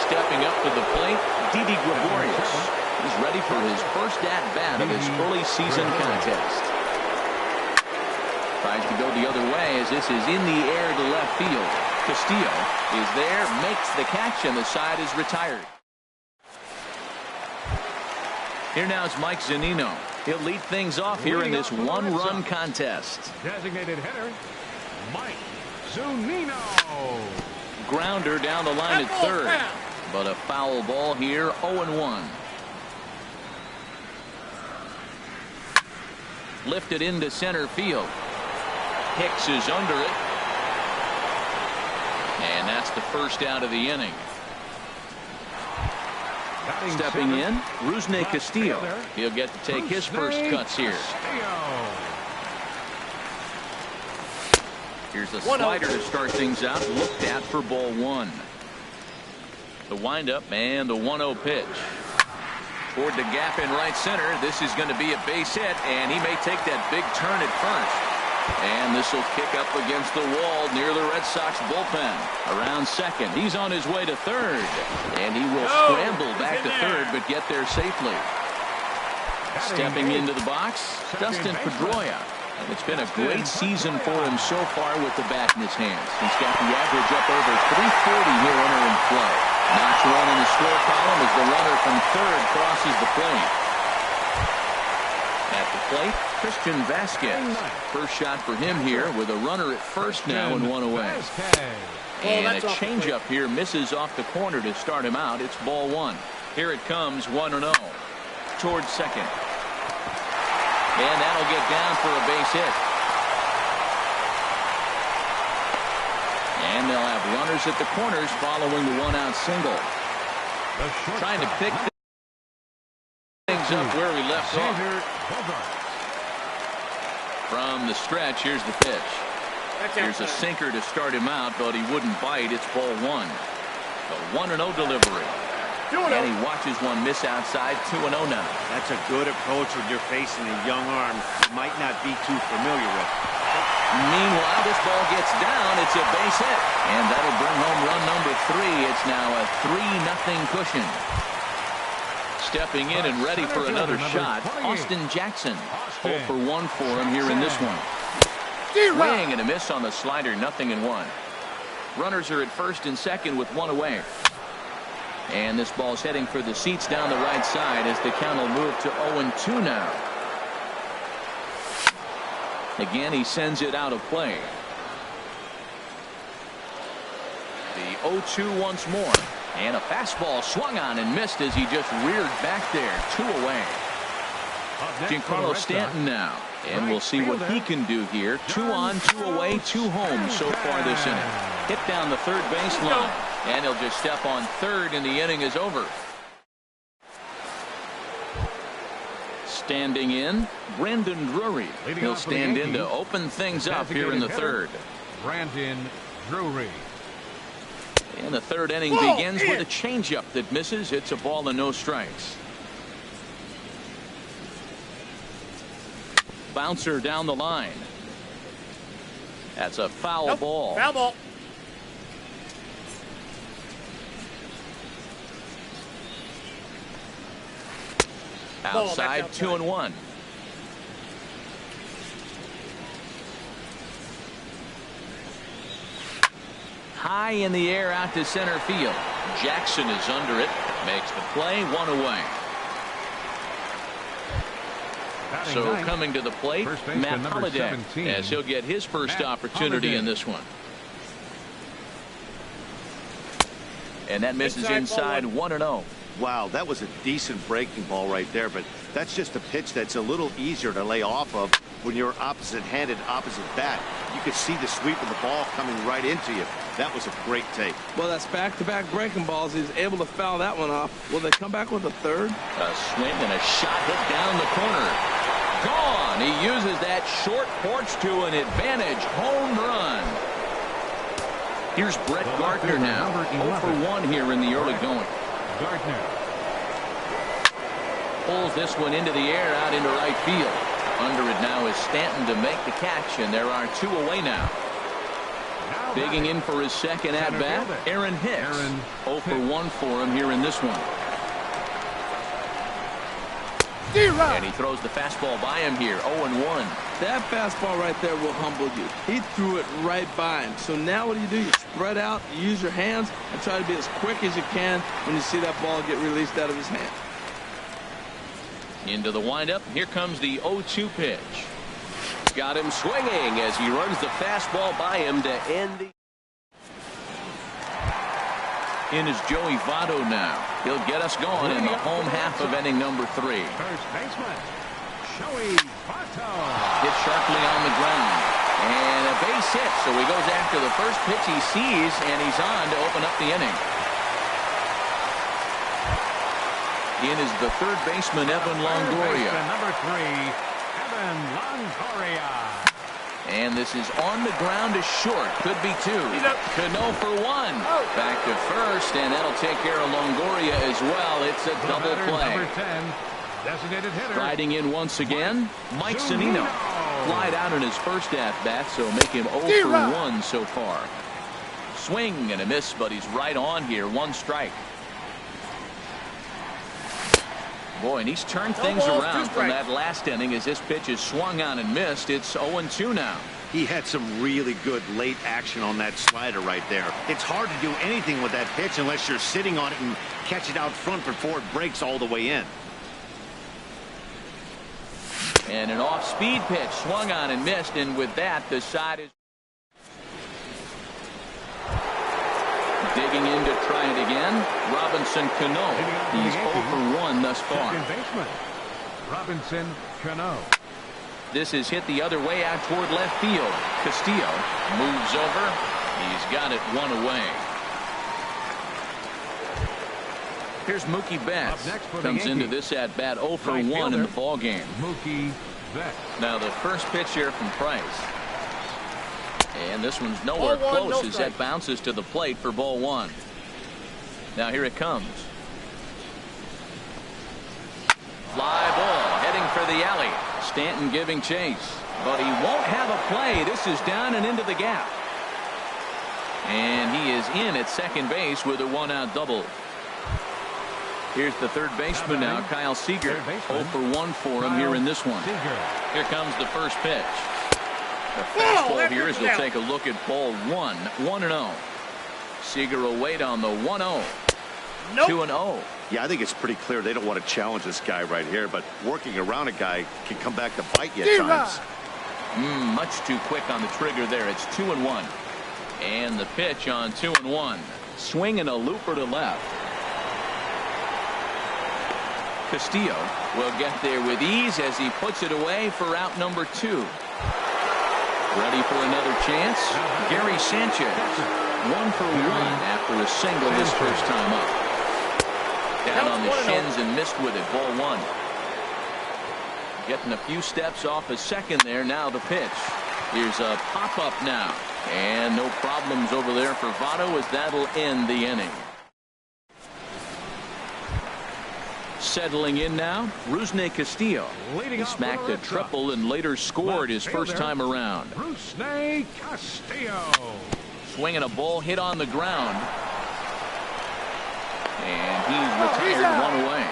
Stepping up to the plate, Didi Gregorius. He's ready for his first at-bat of his early season contest. Tries to go the other way as this is in the air to left field. Castillo is there, makes the catch, and the side is retired. Here now is Mike Zunino. He'll lead things off here in this one-run contest. Designated hitter, Mike Zunino. Grounder down the line at third. But a foul ball here, 0-1. Lifted into center field. Hicks is under it. And that's the first out of the inning. Stepping in, Rusney Castillo. He'll get to take his first cuts here. Here's a slider to start things out. Looked at for ball one. The windup and the 1-0 pitch. Toward the gap in right center. This is going to be a base hit, and he may take that big turn at first. And this will kick up against the wall near the Red Sox bullpen. Around second. He's on his way to third. And he will scramble back to third, but get there safely. Stepping into the box, Dustin Pedroia. And it's been a great season for him so far with the bat in his hands. He's got the average up over 340 here entering play. Knocks one in the score column as the runner from third crosses the plate. At the plate, Christian Vasquez. First shot for him here with a runner at first now and one away. And a changeup here misses off the corner to start him out. It's ball one. Here it comes, 1-0 towards second. And that'll get down for a base hit. And they'll have runners at the corners following the one-out single. Trying to pick things up where we left off. From the stretch, here's the pitch. Here's a sinker to start him out, but he wouldn't bite. It's ball one. The 1-0 delivery. And he watches one miss outside. 2-0 now. That's a good approach when you're facing a young arm you might not be too familiar with. Meanwhile, this ball gets down. It's a base hit. And that'll bring home run number 3. It's now a 3-0 cushion. Stepping in and ready for another shot, Austin Jackson. 0 for 1 for him here in this one. Swing and a miss on the slider. 0-1. Runners are at first and second with one away. And this ball's heading for the seats down the right side as the count will move to 0-2 now. Again, he sends it out of play. The 0-2 once more. And a fastball swung on and missed as he just reared back there. 2 away. Giancarlo Stanton now. And we'll see what he can do here. 2 on, 2 away, 2 home so far this inning. Hit down the third baseline. And he'll just step on third and the inning is over. Standing in, Brandon Drury. He'll stand in to open things up here in the third. Brandon Drury. And the third inning begins with a changeup that misses. It's a ball and no strikes. Bouncer down the line. That's a foul ball. Foul ball. Outside, 2-1. High in the air out to center field. Jackson is under it. Makes the play. 1 away. So coming to the plate, Matt Holliday, as he'll get his first opportunity in this one. And that misses inside. 1-0. Wow, that was a decent breaking ball right there, but that's just a pitch that's a little easier to lay off of when you're opposite-handed, opposite bat. You could see the sweep of the ball coming right into you. That was a great take. Well, that's back-to-back breaking balls. He's able to foul that one off. Will they come back with a third? A swing and a shot hit down the corner. Gone. He uses that short porch to an advantage. Home run. Here's Brett Gardner now. 0 for 1 here in the early going. Gardner. pulls this one into the air out into right field. Under it now is Stanton to make the catch, and there are 2 away now. Digging in for his second at-bat, Aaron Hicks. 0 for 1 for him here in this one. And he throws the fastball by him here, 0-1. That fastball right there will humble you. He threw it right by him. So now what do? You spread out, you use your hands, and try to be as quick as you can when you see that ball get released out of his hand. Into the windup. Here comes the 0-2 pitch. Got him swinging as he runs the fastball by him to end the... In is Joey Votto now. He'll get us going in the home half of inning number 3. First baseman, Joey Votto. Hit sharply on the ground. And a base hit, so he goes after the first pitch he sees, and he's on to open up the inning. In is the third baseman, Evan Longoria. Number 3, Evan Longoria. And this is on the ground to short. Could be 2. Cano for 1. Back to first, and that'll take care of Longoria as well. It's a double play. Number 10, designated hitter. Riding in once again, Mike Zunino. Flied out in his first at-bat, so make him 0 for 1 so far. Swing and a miss, but he's right on here. 1 strike. Boy, and he's turned things around from that last inning as this pitch is swung on and missed. It's 0-2 now. He had some really good late action on that slider right there. It's hard to do anything with that pitch unless you're sitting on it and catch it out front before it breaks all the way in. And an off-speed pitch swung on and missed, and with that, the side is digging in to try it again. Robinson Cano. He's 0 for 1 thus far. Second baseman, Robinson Cano. This is hit the other way out toward left field. Castillo moves over. He's got it 1 away. Here's Mookie Betts. Comes into this at bat 0 for 1 in the ball game. Mookie Betts. Now the first pitch here from Price. And this one's nowhere close as that bounces to the plate for ball 1. Now here it comes. Fly ball heading for the alley. Stanton giving chase, but he won't have a play. This is down and into the gap. And he is in at second base with a 1-out double. Here's the third baseman now, Kyle Seager. 0 for 1 for him here in this one. Here comes the first pitch. The fastball here as he'll take a look at ball 1. 1-0. Seager will wait on the 1-0. 2-0. Yeah, I think it's pretty clear they don't want to challenge this guy right here, but working around a guy can come back to bite you at times. Much too quick on the trigger there. It's 2-1. And the pitch on 2-1. Swing and a looper to left. Castillo will get there with ease as he puts it away for out number 2. Ready for another chance. Gary Sanchez. 1 for 1 after a single his first time up. Down on the shins and missed with it. Ball 1. Getting a few steps off a second there. Now the pitch. Here's a pop-up now. And no problems over there for Votto as that'll end the inning. Settling in now, Rusney Castillo. He smacked a triple and later scored his first time around. Rusney Castillo. Swinging a ball hit on the ground. And he retired 1 away.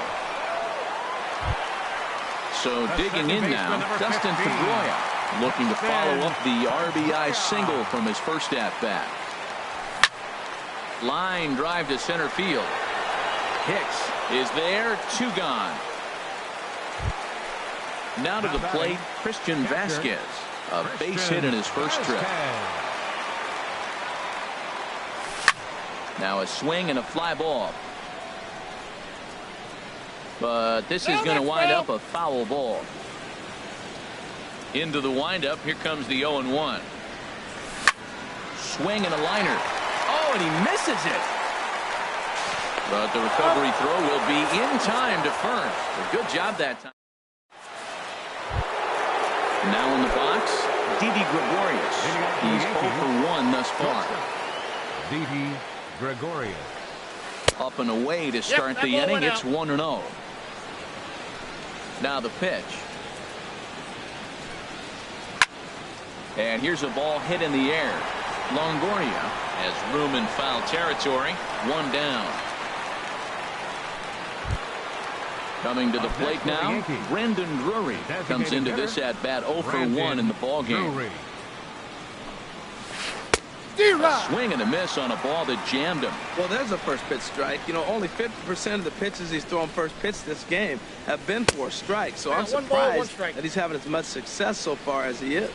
So digging in now, Dustin Pedroia looking to follow up the RBI single from his first at-bat. Line drive to center field. Hicks is there, 2 gone. Now to the plate, Christian Vasquez. A base hit in his first trip. Now a swing and a fly ball. But this is going to wind up a foul ball. Into the windup, here comes the 0-1. Swing and a liner. Oh, and he misses it. But the recovery throw will be in time to Fern. Good job that time. Now in the box, Didi Gregorius. He's 0 for 1 thus far. Didi Gregorius. Up and away to start the inning. It's 1-0. Now the pitch. And here's a ball hit in the air. Longoria has room in foul territory. One down. Coming to the plate now, Brandon Drury comes into this at bat 0 for 1 in the ball game. A swing and a miss on a ball that jammed him. Well, there's a first pitch strike. You know, only 50% of the pitches he's thrown first pitch this game have been for a strike. So I'm surprised that he's having as much success so far as he is.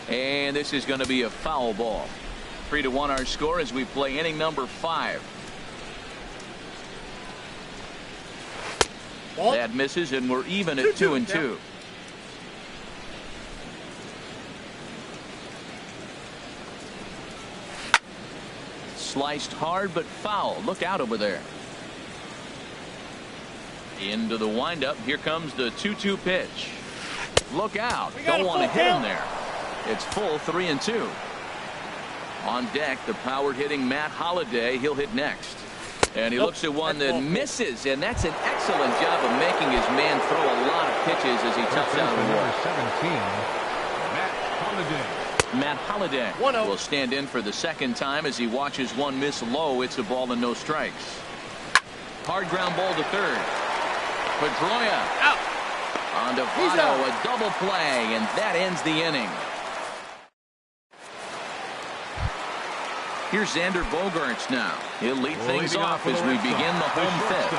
And this is going to be a foul ball. 3-1 our score as we play inning number 5. That misses, and we're even at 2-2. Sliced hard, but foul. Look out over there. Into the windup. Here comes the 2-2 pitch. Look out. Don't want to hit him there. It's full 3-2. On deck, the power hitting Matt Holliday. He'll hit next. And he looks at one that misses, and that's an excellent job of making his man throw a lot of pitches as he touched out of the wall. 17, Matt Holliday. Matt Holliday will stand in for the second time as he watches one miss low. It's a ball and no strikes. Hard ground ball to third. Pedroia out. On to Votto, a double play, and that ends the inning. Here's Xander Bogaerts now. He'll lead things off as we begin the home fifth.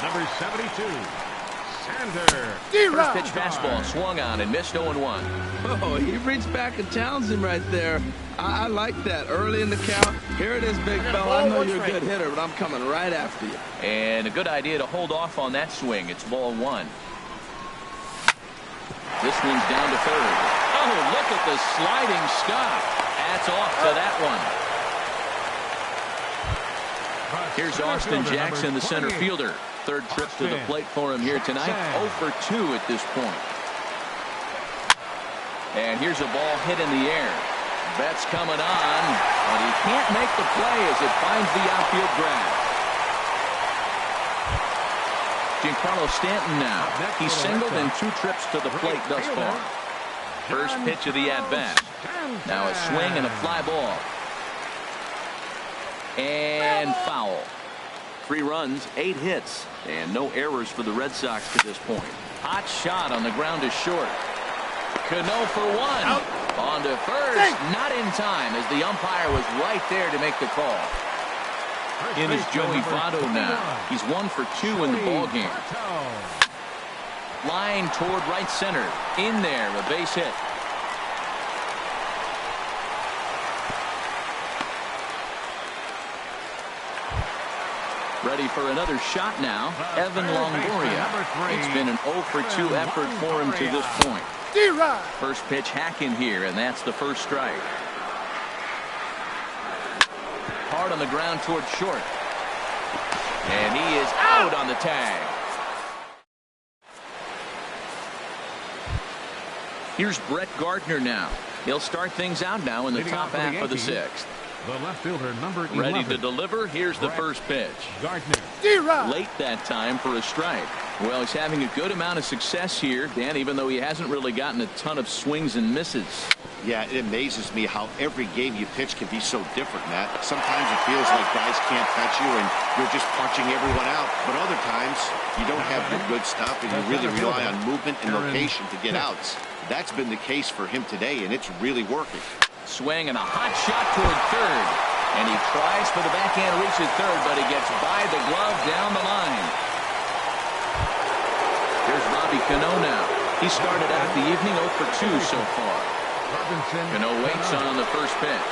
Number 72, Xander. First pitch fastball swung on and missed 0-1. Oh, he reached back and challenged him right there. I like that. Early in the count. Here it is, big fella. I know you're a good hitter, but I'm coming right after you. And a good idea to hold off on that swing. It's ball 1. This one's down to third. Oh, look at the sliding stop. That's off to that one. Here's Austin Jackson, the center fielder. Third trip to the plate for him here tonight. 0 for 2 at this point. And here's a ball hit in the air. Betts coming on, but he can't make the play as it finds the outfield grass. Giancarlo Stanton now. He's singled in 2 trips to the plate thus far. First pitch of the at-bat. Now a swing and a fly ball. And foul. 3 runs, 8 hits, and no errors for the Red Sox to this point. Hot shot on the ground is short. Cano for 1. On to first. Not in time as the umpire was right there to make the call. In is Joey Votto now. He's 1 for 2 in the ball game. Line toward right center. In there, a base hit. Ready for another shot now. Evan Longoria. It's been an 0 for 2 effort for him to this point. First pitch hacking here, and that's the first strike. Hard on the ground toward short. And he is out on the tag. Here's Brett Gardner now. He'll start things out now in the top half of the 6th. The left fielder, number 11. Ready to deliver. Here's the first pitch. Gardner. Late that time for a strike. Well, he's having a good amount of success here, Dan, even though he hasn't really gotten a ton of swings and misses. Yeah, it amazes me how every game you pitch can be so different, Matt. Sometimes it feels like guys can't touch you and you're just punching everyone out. But other times you don't have your good stuff and you really rely on movement and location to get outs. That's been the case for him today, and it's really working. Swing and a hot shot toward third. And he tries for the backhand reach at third, but he gets by the glove down the line. Here's Robbie Cano now. He started out the evening 0 for 2 so far. Cano waits on the first pitch.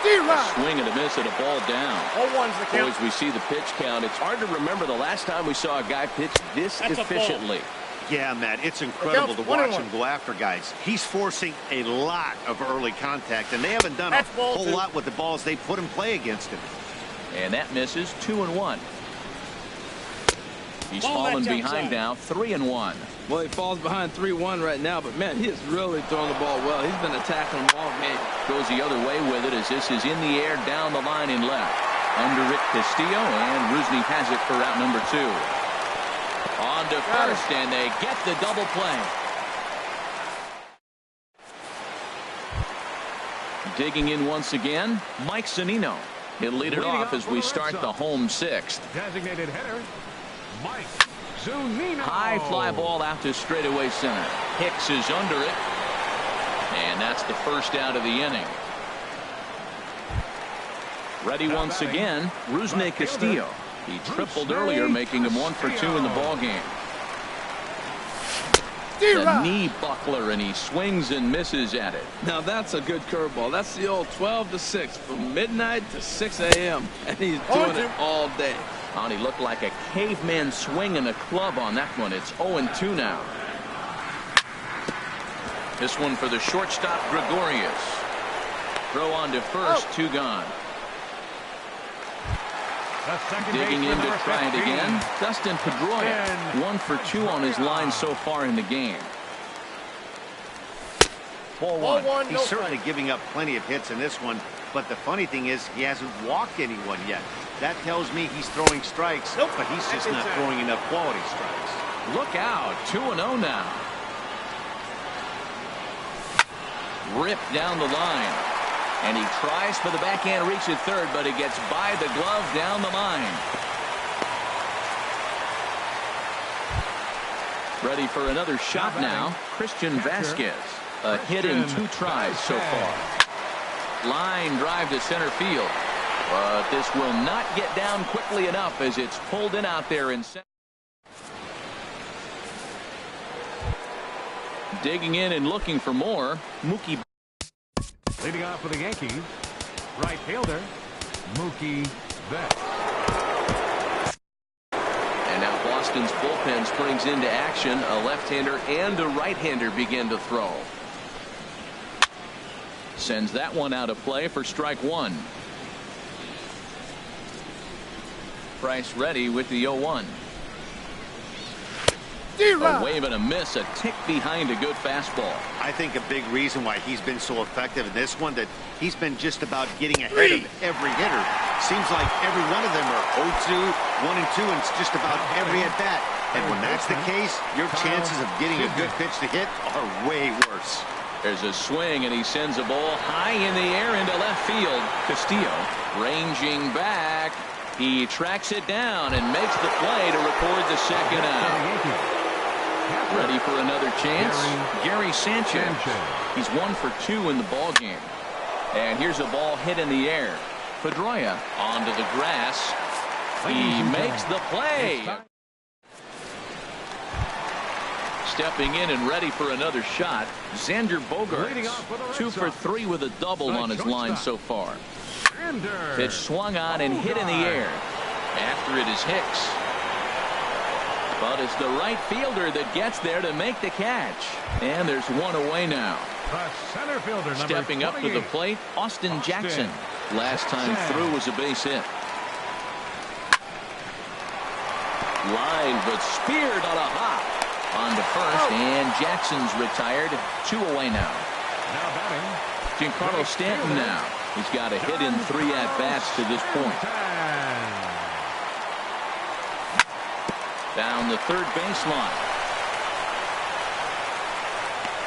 A swing and a miss and a ball down. 0-1's the count. As we see the pitch count, it's hard to remember the last time we saw a guy pitch this efficiently. Yeah, Matt, it's incredible to watch him go after guys. He's forcing a lot of early contact, and they haven't done a whole lot with the balls they put in play against him. And that misses. 2-1. He's fallen behind now. 3-1. Well, he falls behind 3-1 right now, but man, he is really throwing the ball well. He's been attacking them all game. Goes the other way with it as this is in the air down the line in left. Under it, Castillo, and Rusney has it for out number 2. On to first, and they get the double play. Digging in once again, Mike Zunino. He'll lead it off as we start the home 6th. Designated hitter, Mike Zunino. High fly ball out to straightaway center. Hicks is under it. And that's the first out of the inning. Ready once again, Rusney Castillo. He tripled earlier, making him 1 for 2 in the ballgame. The knee buckler, and he swings and misses at it. Now that's a good curveball. That's the old 12 to 6 from midnight to 6 a.m. and he's doing it all day. Oh, he looked like a caveman swinging a club on that one. It's 0-2 now. This one for the shortstop, Gregorius. Throw on to first, 2 gone. Digging in to try it again, Dustin Pedroia. 1 for 2 on his line so far in the game. Ball one. He's certainly giving up plenty of hits in this one, but the funny thing is he hasn't walked anyone yet. That tells me he's throwing strikes, but he's just not throwing enough quality strikes. Look out, 2-0 now. Ripped down the line. And he tries for the backhand reach at third, but he gets by the glove down the line. Ready for another shot now, Christian Vasquez. A hit in 2 tries so far. Line drive to center field. But this will not get down quickly enough as it's pulled in out there in center. Digging in and looking for more, Mookie. Leading off for the Yankees, right fielder, Mookie Betts. And now Boston's bullpen springs into action. A left-hander and a right-hander begin to throw. Sends that one out of play for strike 1. Price ready with the 0-1. A wave and a miss, a tick behind a good fastball. I think a big reason why he's been so effective in this one that he's been just about getting ahead of every hitter. Seems like every one of them are 0-2, 1-2, and it's just about every at bat. And when that's the case, your chances of getting a good pitch to hit are way worse. There's a swing, and he sends a ball high in the air into left field. Castillo ranging back. He tracks it down and makes the play to record the second out. Ready for another chance, Gary Sanchez. He's 1 for 2 in the ball game. And here's a ball hit in the air. Pedroia onto the grass. He makes the play. Stepping in and ready for another shot, Xander Bogaerts. 2 for 3 with a double on his line so far. Pitch swung on and hit in the air. After it is Hicks. But it's the right fielder that gets there to make the catch. And there's one away now. The center fielder, stepping up to the plate, Austin Jackson. Last time through was a base hit. Line, but speared on a hop. On to first, and Jackson's retired. 2 away now. Now batting, Giancarlo Stanton now. He's got a hit in 3 at-bats to this point. Down the third baseline.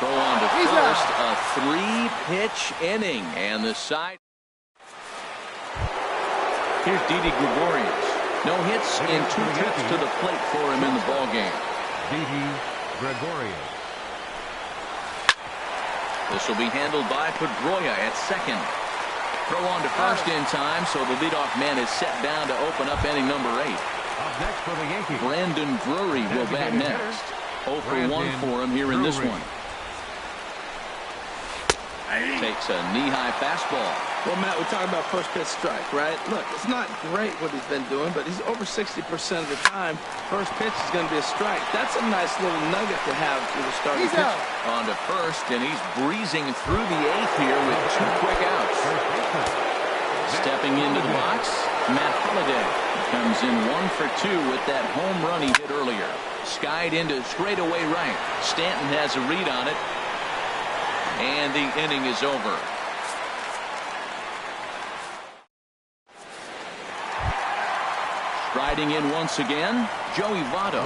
Throw on to first. A 3-pitch inning. And the side. Here's Didi Gregorius. No hits and 2 trips to the plate for him in the ballgame. Didi Gregorius. This will be handled by Pedroia at second. Throw on to first in time, so the leadoff man is set down to open up inning number 8. Up next for the Yankees, Brandon Drury will bat next. 0 for 1 for him here in this one. Takes a knee-high fastball. Well, Matt, we're talking about first pitch strike, right? Look, it's not great what he's been doing, but he's over 60% of the time. First pitch is going to be a strike. That's a nice little nugget to have for the starting pitcher. On to first, and he's breezing through the 8th here with 2 quick outs. Stepping into the box, Matt Holliday comes in 1 for 2 with that home run he hit earlier. Skied into straightaway right. Stanton has a read on it. And the inning is over. Striding in once again, Joey Votto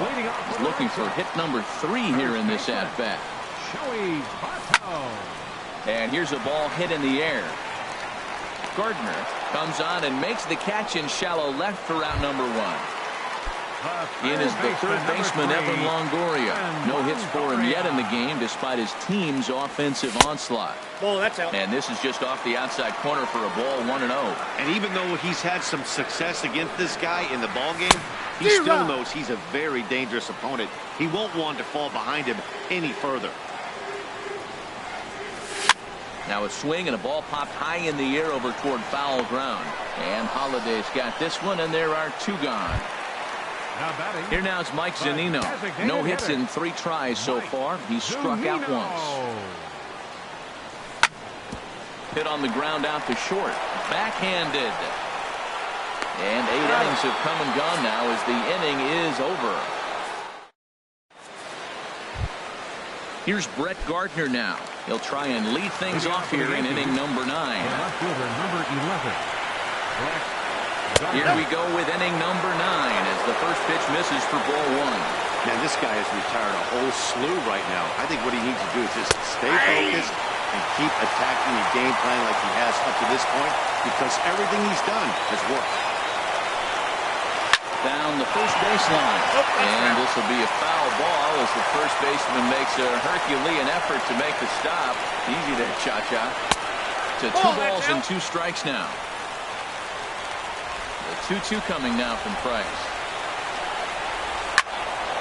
is looking for hit number 3 here in this at-bat. Joey Votto. And here's a ball hit in the air. Gardner comes on and makes the catch in shallow left for out number 1. In is the third baseman, Evan Longoria. No hits for him yet in the game, despite his team's offensive onslaught. Ball, that's out. And this is just off the outside corner for a ball, 1-0. And even though he's had some success against this guy in the ball game, he still knows he's a very dangerous opponent. He won't want to fall behind him any further. Now a swing and a ball popped high in the air over toward foul ground. And Holliday's got this one, and there are 2 gone. Here now is Mike Zunino. No hits in 3 tries so far. He's struck out once. Hit on the ground out to short. Backhanded. And 8 innings have come and gone now as the inning is over. Here's Brett Gardner now. He'll try and lead things off here in inning number 9. Left fielder, number 11. Here we go with inning number 9 as the first pitch misses for ball 1. Man, this guy has retired a whole slew right now. I think what he needs to do is just stay focused and keep attacking the game plan like he has up to this point, because everything he's done has worked. Down the first baseline. And this will be a foul ball as the first baseman makes a Herculean effort to make the stop. Easy there, Cha-Cha. To 2 balls and 2 strikes now. The 2-2 coming now from Price.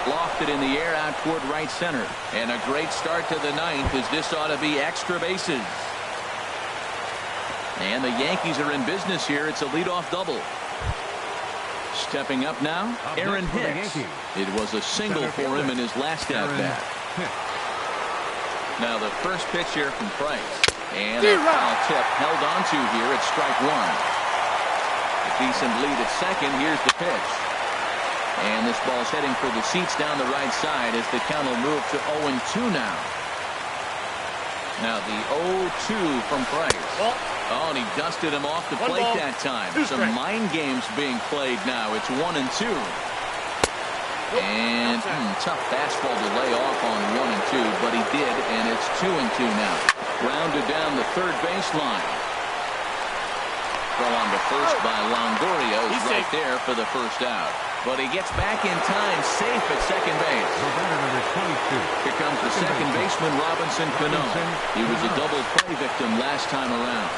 Lofted in the air out toward right center. And a great start to the 9th as this ought to be extra bases. And the Yankees are in business here. It's a leadoff double. Stepping up now, Aaron Hicks. It was a single for him in his last at-bat. Now the first pitch here from Price. And a foul tip held onto here at strike 1. A decent lead at second. Here's the pitch. And this ball's heading for the seats down the right side as the count will move to 0-2 now. Now the 0-2 from Price. Oh, and he dusted him off the plate that time. Some mind games being played now. It's 1-2. And tough fastball to lay off on 1-2, but he did, and it's 2-2 now. Grounded down the third baseline. Throw on to first by Longoria is right there for the first out. But he gets back in time, safe at second base. Here comes the second baseman, Robinson Cano. He was a double play victim last time around.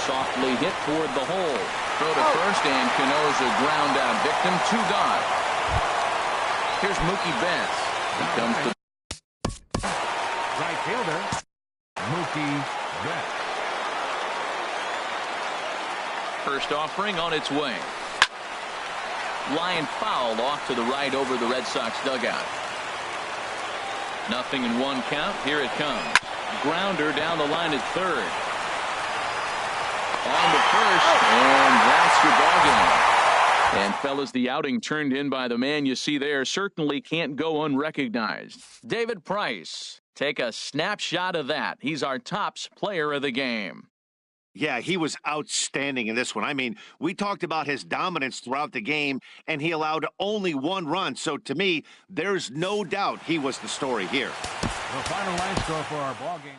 Softly hit toward the hole. Throw to first, and Cano's a ground out victim. 2 gone. Here's Mookie Betts. He comes to right fielder, Mookie Betts. first offering on its way. Line foul off to the right over the Red Sox dugout. 0-1 count. Here it comes. Grounder down the line at third. On to first, and that's your ballgame. And fellas, the outing turned in by the man you see there certainly can't go unrecognized. David Price. Take a snapshot of that. He's our tops player of the game. Yeah, he was outstanding in this one. I mean, we talked about his dominance throughout the game, and he allowed only 1 run. So to me, there's no doubt he was the story here. The final line score for our ball game.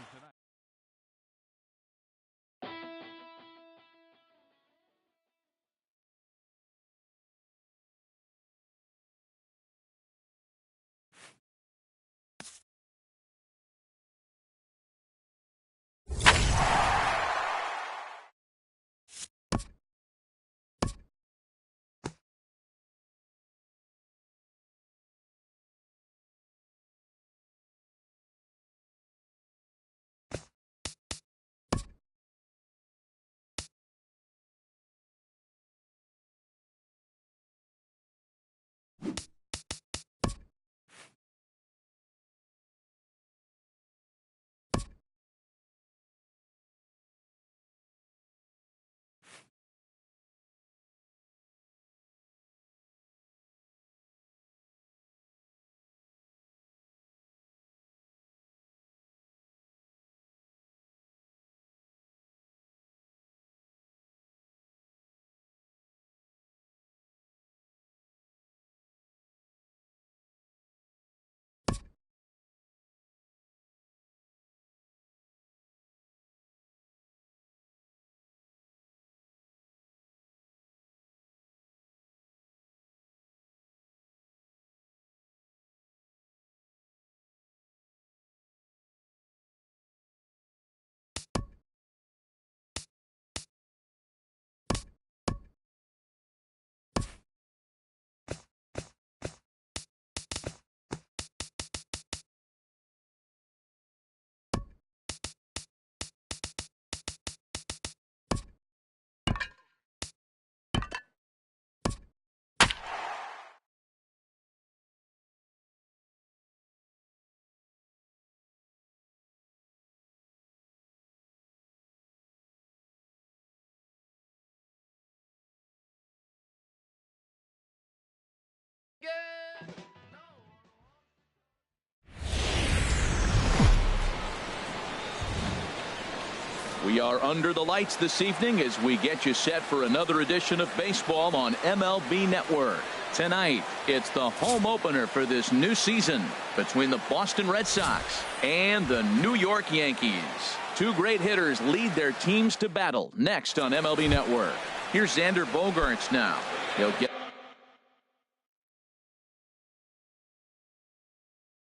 We are under the lights this evening as we get you set for another edition of baseball on MLB Network. Tonight, it's the home opener for this new season between the Boston Red Sox and the New York Yankees. Two great hitters lead their teams to battle next on MLB Network. Here's Xander Bogaerts now. He'll get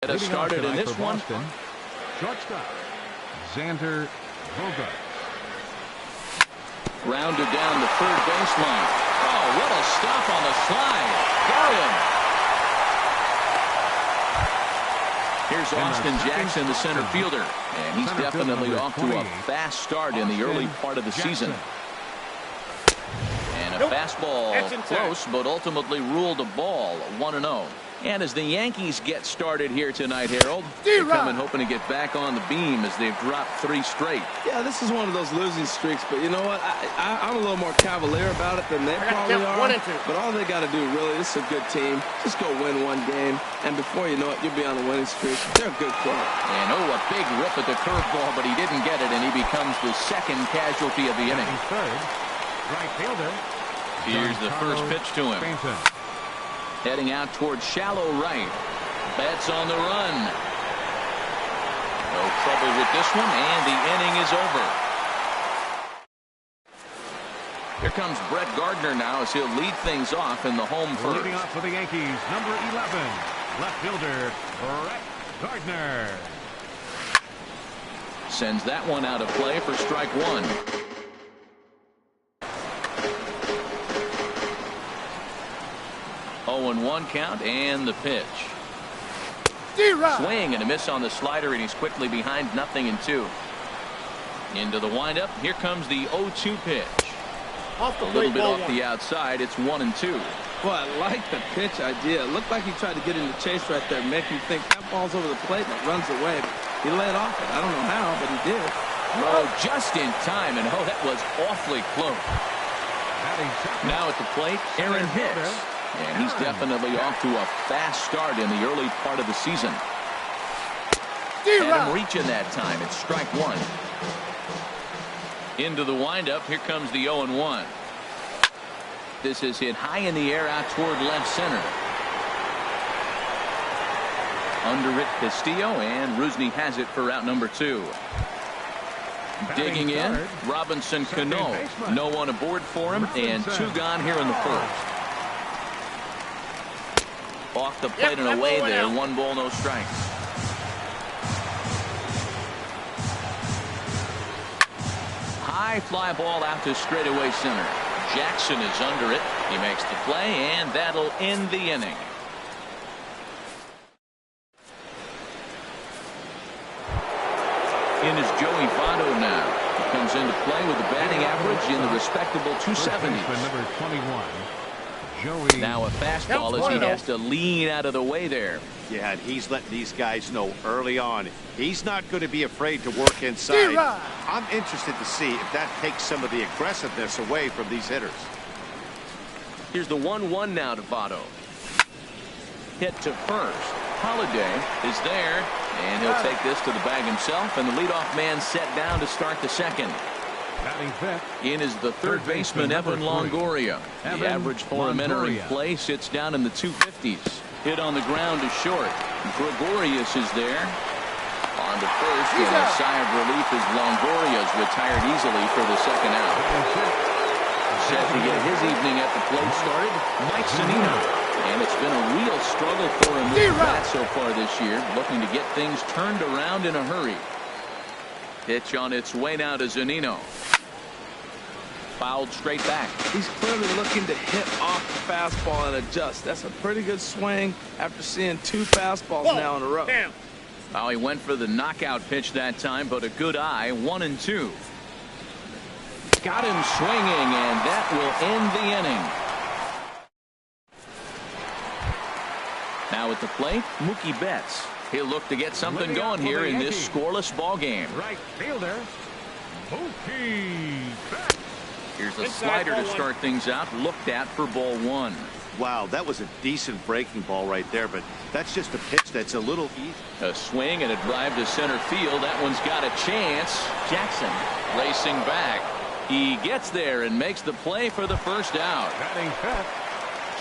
us started in this one. Shortstop, Xander Bogaerts. Rounded down the third baseline. Oh, what a stop on the slide. Got him. Here's Austin Jackson, the center fielder. And he's definitely off to a fast start in the early part of the season. And a fastball close, but ultimately ruled a ball, 1-0. And as the Yankees get started here tonight, Harold, they're coming hoping to get back on the beam as they've dropped 3 straight. Yeah, this is one of those losing streaks, but you know what? I'm a little more cavalier about it than they probably are. But all they got to do, really, this is a good team. Just go win one game, and before you know it, you'll be on a winning streak. They're a good club. And a big rip at the curveball, but he didn't get it, and he becomes the second casualty of the inning. Third, right fielder. Here's the first pitch to him. Heading out towards shallow right. Betts on the run. No trouble with this one, and the inning is over. Here comes Brett Gardner now as he'll lead things off in the home first. Leading off for the Yankees, number 11, left fielder Brett Gardner. Sends that one out of play for strike one. Oh, and 1 count, and the pitch. Swing and a miss on the slider, and he's quickly behind 0-2. Into the windup. Here comes the 0-2 pitch. A little bit off the outside. It's 1-2. Well, I like the pitch idea. It looked like he tried to get in the chase right there, make him think that ball's over the plate and it runs away. He let off it. I don't know how, but he did. Oh, just in time, and that was awfully close. Now at the plate, Aaron Hicks. And he's definitely off to a fast start in the early part of the season. Had him reaching that time. It's strike one. Into the windup. Here comes the 0-1. This is hit high in the air out toward left center. Under it, Castillo, and Rusney has it for out number 2. Digging in, Robinson Cano. No one aboard for him, and 2 gone here in the first. Off the plate and away there. 1 ball, no strikes. High fly ball out to straightaway center. Jackson is under it. He makes the play, and that'll end the inning. In is Joey Votto now. He comes into play with a batting average in the respectable 270s. Number 21. Now a fastball as he has to lean out of the way there. Yeah, and he's letting these guys know early on he's not going to be afraid to work inside. I'm interested to see if that takes some of the aggressiveness away from these hitters. Here's the 1-1 now to Votto. Hit to first. Holiday is there, and he'll take this to the bag himself, and the leadoff man set down to start the second. In is the third baseman, Evan Longoria. The average for him entering play sits down in the 250s. Hit on the ground is short. Gregorius is there. On to first, and a sigh of relief as Longoria's retired easily for the second out. Set to get his evening at the plate started, Mike Zunino. And it's been a real struggle for him with the bat so far this year, looking to get things turned around in a hurry. Pitch on its way now to Zunino. Fouled straight back. He's clearly looking to hit off the fastball and adjust. That's a pretty good swing after seeing 2 fastballs now in a row. Oh, he went for the knockout pitch that time, but a good eye. 1-2. Got him swinging, and that will end the inning. Now at the plate, Mookie Betts. He'll look to get something going here in this scoreless ball game. Right fielder, Mookie Betts. Here's a slider to start things out. Looked at for ball one. Wow, that was a decent breaking ball right there, but that's just a pitch that's a little easy. A swing and a drive to center field. That one's got a chance. Jackson racing back. He gets there and makes the play for the first out. Batting fifth.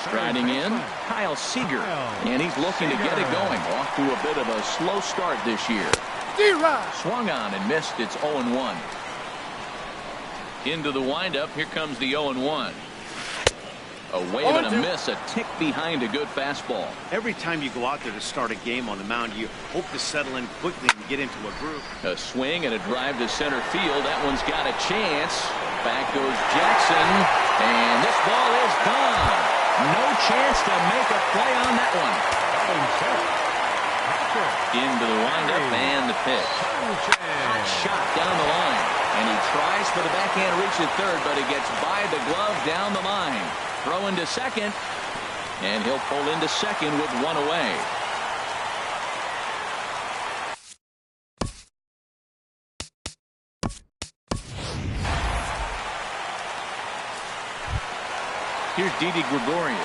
Striding in, Kyle Seager. And he's looking to get it going. Off to a bit of a slow start this year. Swung on and missed. It's 0-1. Into the windup. Here comes the 0-1. A wave and a miss, a tick behind a good fastball. Every time you go out there to start a game on the mound, you hope to settle in quickly and get into a groove. A swing and a drive to center field. That one's got a chance. Back goes Jackson. And this ball is gone. No chance to make a play on that one. Into the windup and the pitch. Hot shot down the line. And he tries for the backhand reach at third, but he gets by the glove down the line. Throw into second, and he'll pull into second with one away. Here's Didi Gregorius.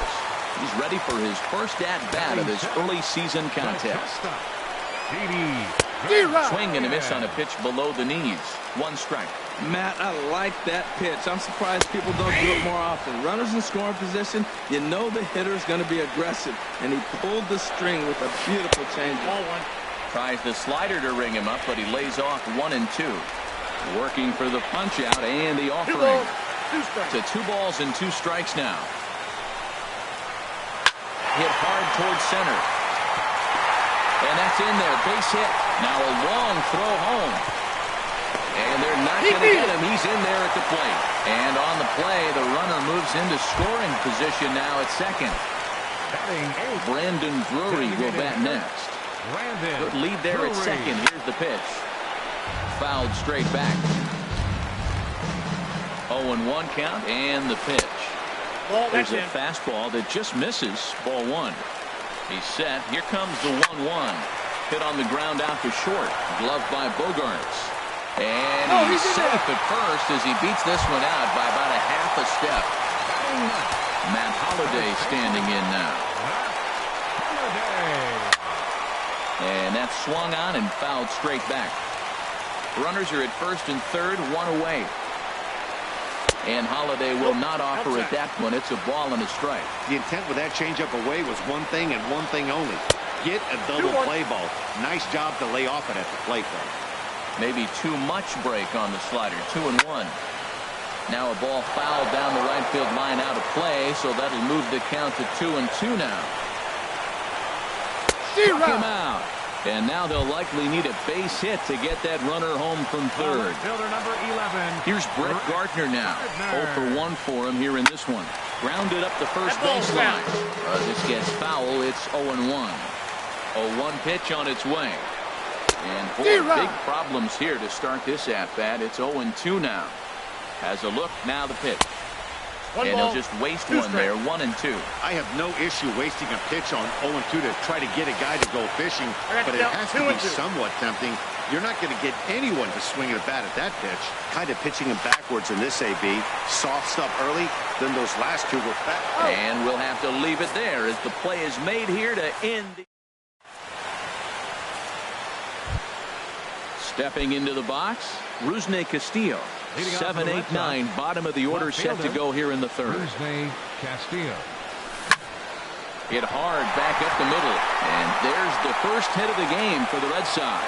He's ready for his first at-bat of this early season contest. Swing and a miss on a pitch below the knees. One strike. Matt, I like that pitch. I'm surprised people don't do it more often. Runners in scoring position, you know the hitter's going to be aggressive, and he pulled the string with a beautiful changeup. Tries the slider to ring him up, but he lays off 1 and 2. Working for the punch out and the offering. To 2 balls and 2 strikes now. Hit hard towards center. And that's in there. Base hit. Now a long throw home. And they're not going to get him. He's in there at the plate. And on the play, the runner moves into scoring position now at second. Brandon Drury will bat next. Good lead there at second. Here's the pitch. Fouled straight back. 0-1 count and the pitch. There's a fastball that just misses. Ball 1. He's set. Here comes the 1-1. Hit on the ground out to short. Gloved by Bogarts. And he's safe at first as he beats this one out by about a half a step. Matt Holliday standing in now. And that's swung on and fouled straight back. Runners are at first and third, 1 away. And Holliday will not offer at that one. It's a ball and a strike. The intent with that changeup away was one thing and one thing only. Get a double play ball. Nice job to lay off it at the plate, though. Maybe too much break on the slider. 2-1. Now a ball fouled down the right field line out of play, so that'll move the count to 2-2 now. Struck him out. And now they'll likely need a base hit to get that runner home from third. Fielder number 11. Here's Brett Gardner now. 0 for 1 for him here in this one. Grounded up the first baseline. This gets foul. It's 0-1. 0-1 pitch on its way. And 4 big problems here to start this at-bat. It's 0-2 now. Has a look. Now the pitch. And he'll just waste one there. 1 and 2. I have no issue wasting a pitch on 0-2 to try to get a guy to go fishing, but it has to be somewhat tempting. You're not going to get anyone to swing at a bat at that pitch. Kind of pitching him backwards in this AB. Soft stuff early, then those last 2 were fat. And we'll have to leave it there as the play is made here to end. Stepping into the box, Rusney Castillo. 7-8-9, bottom of the order set to go here in the third. Castillo. Hit hard back up the middle. And there's the first hit of the game for the Red Sox.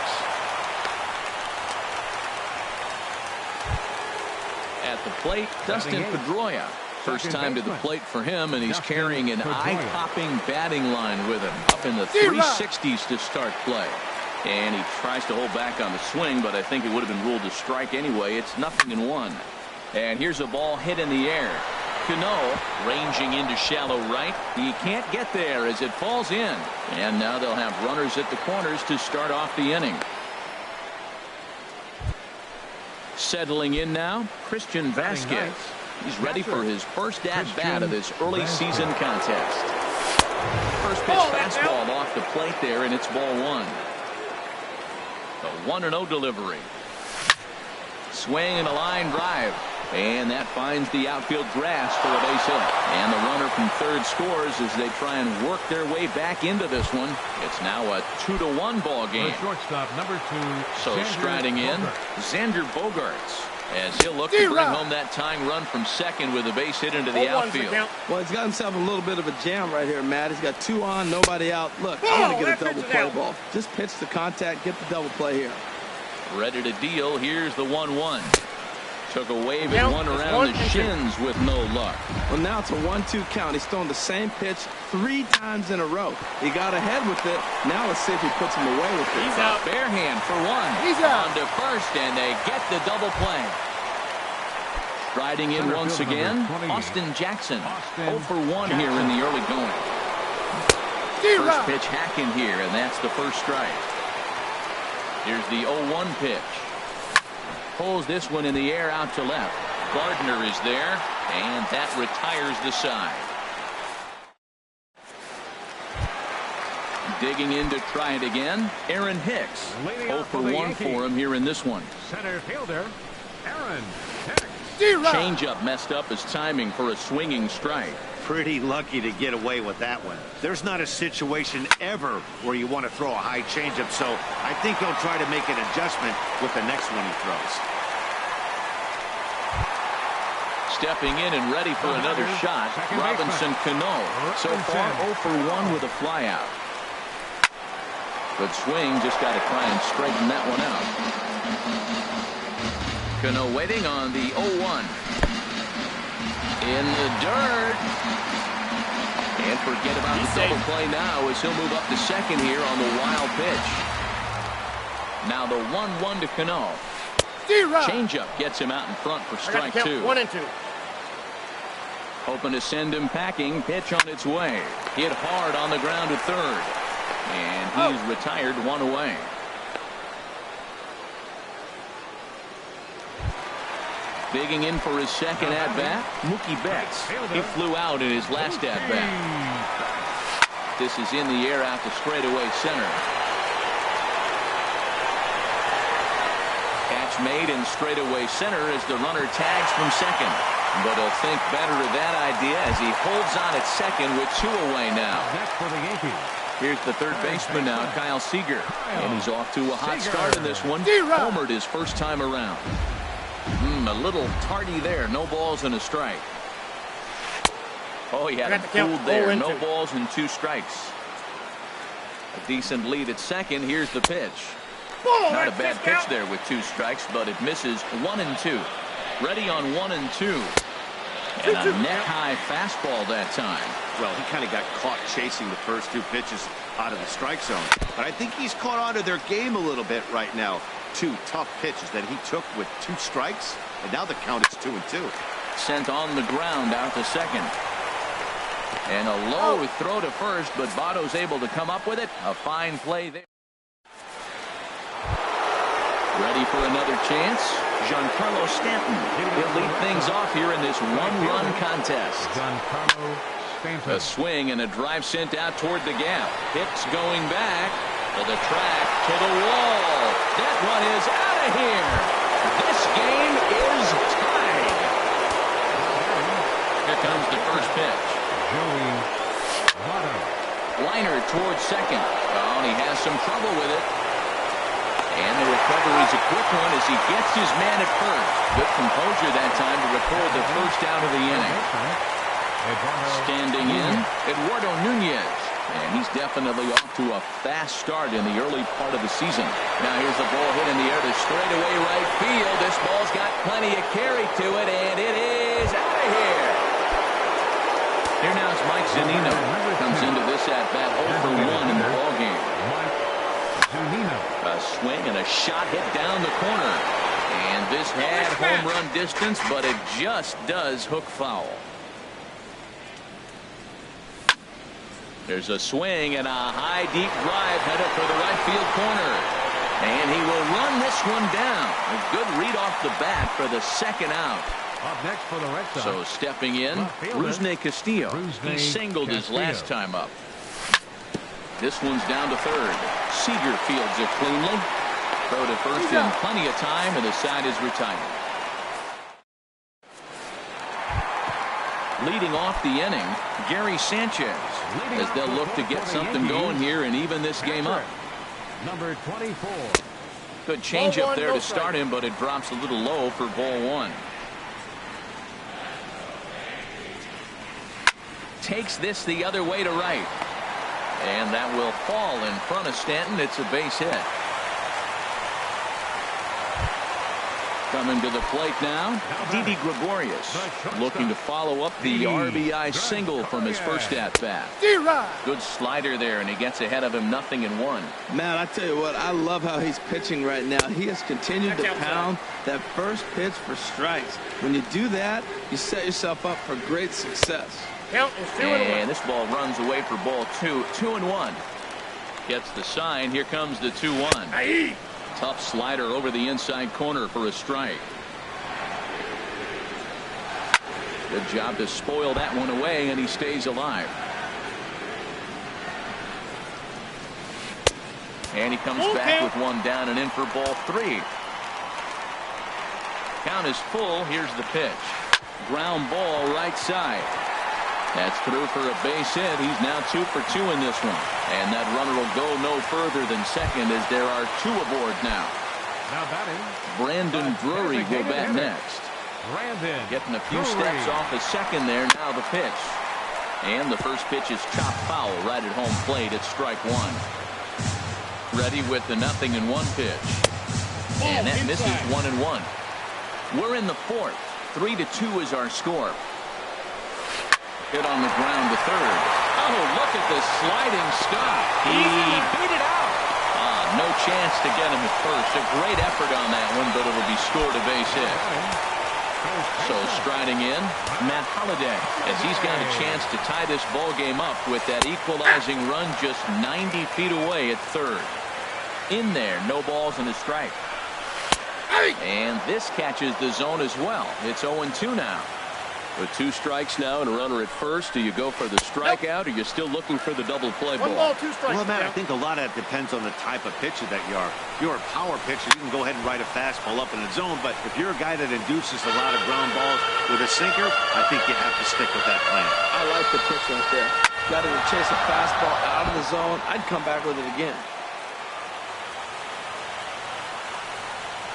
At the plate, Dustin Pedroia. First time to the plate for him, and he's carrying an eye-popping batting line with him. Up in the 360s to start play. And he tries to hold back on the swing, but I think it would have been ruled a strike anyway. It's 0-1. And here's a ball hit in the air. Cano ranging into shallow right. He can't get there as it falls in. And now they'll have runners at the corners to start off the inning. Settling in now, Christian Vasquez. He's ready for his first at-bat of this early season contest. First pitch fastball off the plate there, and it's ball 1. The 1-0 delivery. Swing and a line drive. And that finds the outfield grass for a base hit. And the runner from third scores as they try and work their way back into this one. It's now a 2-1 ball game. Shortstop, number 2. So Xander striding in, Bogaerts. Xander Bogaerts, as he'll look to bring home that tying run from second with a base hit into the outfield. Well, he's got himself a little bit of a jam right here, Matt. He's got 2 on, nobody out. Look, I want to get a double play ball. Just pitch the contact, get the double play here. Ready to deal. Here's the 1-1. Took a wave and one around the shins with no luck. Well, now it's a 1-2 count. He's thrown the same pitch 3 times in a row. He got ahead with it. Now let's see if he puts him away with it. He's out. Bare hand for one. He's out. On to first, and they get the double play. Striding in once again, Austin Jackson. 0 for 1 here in the early going. First pitch hacking here, and that's the first strike. Here's the 0-1 pitch. Pulls this one in the air out to left. Gardner is there, and that retires the side. Digging in to try it again, Aaron Hicks. 0 for 1 for him here in this one. Center fielder, Aaron Hicks. Changeup messed up his timing for a swinging strike. Pretty lucky to get away with that one. There's not a situation ever where you want to throw a high changeup, so I think he'll try to make an adjustment with the next one he throws. Stepping in and ready for another shot, Robinson Cano. So far 0 for 1 with a flyout. Good swing, just got to try and straighten that one out. Cano waiting on the 0-1. In the dirt. And forget about the double play now as he'll move up to second here on the wild pitch. Now the 1-1 to Cano. Changeup gets him out in front for strike 2. 1 and 2. Hoping to send him packing. Pitch on its way. Hit hard on the ground to third. And he's retired 1 away. Digging in for his second at-bat, Mookie Betts. He flew out in his last at-bat. This is in the air out to straightaway center. Catch made in straightaway center as the runner tags from second. But he'll think better of that idea as he holds on at second with 2 away now. Next for the Yankees. Here's the third baseman now, Kyle Seager. And he's off to a hot start in this one. Homered his first time around. A little tardy there. No balls and a strike. Oh, he had him fooled there. No balls and 2 strikes. A decent lead at second. Here's the pitch. Not a bad pitch there with 2 strikes, but it misses 1 and 2. Ready on 1 and 2. And a neck-high fastball that time. Well, he kind of got caught chasing the first 2 pitches out of the strike zone. But I think he's caught on to their game a little bit right now. 2 tough pitches that he took with 2 strikes, and now the count is 2 and 2. Sent on the ground out to second. And a low throw to first, but Votto's able to come up with it. A fine play there. Ready for another chance. Giancarlo Stanton. He'll lead things off here in this 1-run contest. Giancarlo Stanton. A swing and a drive sent out toward the gap. Hicks going back to the track, to the wall. That one is out of here. This game is tied. Here comes the first pitch. Joey Votto. Liner towards second. Oh, and he has some trouble with it. And the recovery's a quick one as he gets his man at first. Good composure that time to record the first out of the inning. Standing in, Eduardo Nunez. And he's definitely off to a fast start in the early part of the season. Now here's the ball hit in the air to straightaway right field. This ball's got plenty of carry to it, and it is out of here. Here now is Mike Zunino. Comes into this at-bat 0 for 1 in the ballgame. A swing and a shot hit down the corner. And this had home run distance, but it just does hook foul. There's a swing and a high deep drive headed for the right field corner. And he will run this one down. A good read off the bat for the second out. Up next for the Red Sox. So stepping in, Rusney Castillo. He singled his last time up. This one's down to third. Seager fields it cleanly. Throw to first in plenty of time, and the side is retired. Leading off the inning, Gary Sanchez, as they'll look to get something going here and even this game up. Number 24. Good changeup there to start him, but it drops a little low for ball one. Takes this the other way to right. And that will fall in front of Stanton. It's a base hit. Coming to the plate now, Didi Gregorius, looking to follow up the RBI single from his first at-bat. Good slider there, and he gets ahead of him 0-1. Man, I tell you what, I love how he's pitching right now. He has continued to pound that first pitch for strikes. When you do that, you set yourself up for great success. And this ball runs away for ball two. 2-1. Gets the sign. Here comes the 2-1. Tough slider over the inside corner for a strike. Good job to spoil that one away, and he stays alive. And he comes back with one down and in for ball three. Count is full. Here's the pitch. Ground ball right side. That's through for a base hit. He's now 2 for 2 in this one. And that runner will go no further than second as there are 2 aboard now. Now batting, Brandon Drury will bat next. Getting a few steps off the second there. Now the pitch. And the first pitch is chopped foul right at home plate. It's strike one. Ready with the 0-1 pitch. And that misses 1-1. We're in the fourth. 3-2 is our score. Hit on the ground to third. Oh, look at this sliding stop. He beat it out. No chance to get him at first. A great effort on that one, but it'll be scored a base hit. So striding in, Matt Holliday, as he's got a chance to tie this ball game up with that equalizing run just 90 feet away at third. In there, no balls and a strike. And this catches the zone as well. It's 0-2 now. With 2 strikes now and a runner at first, do you go for the strikeout, or you're still looking for the double play ball? 1 ball, 2 strikes. Well, Matt, I think a lot of that depends on the type of pitcher that you are. If you're a power pitcher, you can go ahead and ride a fastball up in the zone. But if you're a guy that induces a lot of ground balls with a sinker, I think you have to stick with that plan. I like the pitch right there. Got him to chase a fastball out of the zone. I'd come back with it again.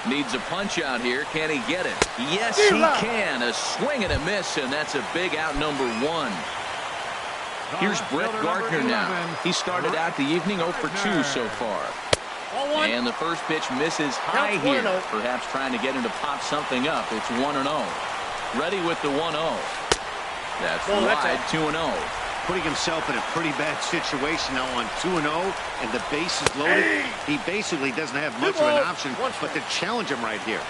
Needs a punch out here. Can he get it? Yes, he can. A swing and a miss, and that's a big out, number 1. Here's Brett Gardner now. He started out the evening 0 for 2 so far. And the first pitch misses high here. Perhaps trying to get him to pop something up. It's 1-0. Ready with the 1-0. That's wide, 2-0. Putting himself in a pretty bad situation now on 2-0, and the base is loaded. He basically doesn't have much of an option but to challenge him right here.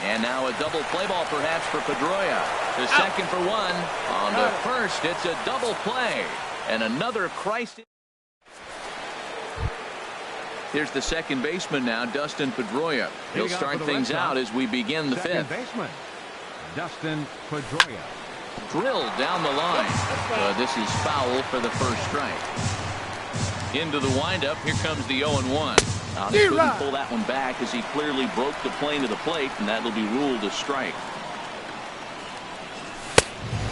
And now a double play ball perhaps for Pedroia. The second for 1. On the first, it's a double play. And another crisis. Here's the second baseman now, Dustin Pedroia. He'll start things out as we begin the fifth. Baseman, Dustin Pedroia. Drilled down the line. This is foul for the first strike. Into the windup. Here comes the 0-1. He couldn't pull that one back as he clearly broke the plane to the plate, and that'll be ruled a strike.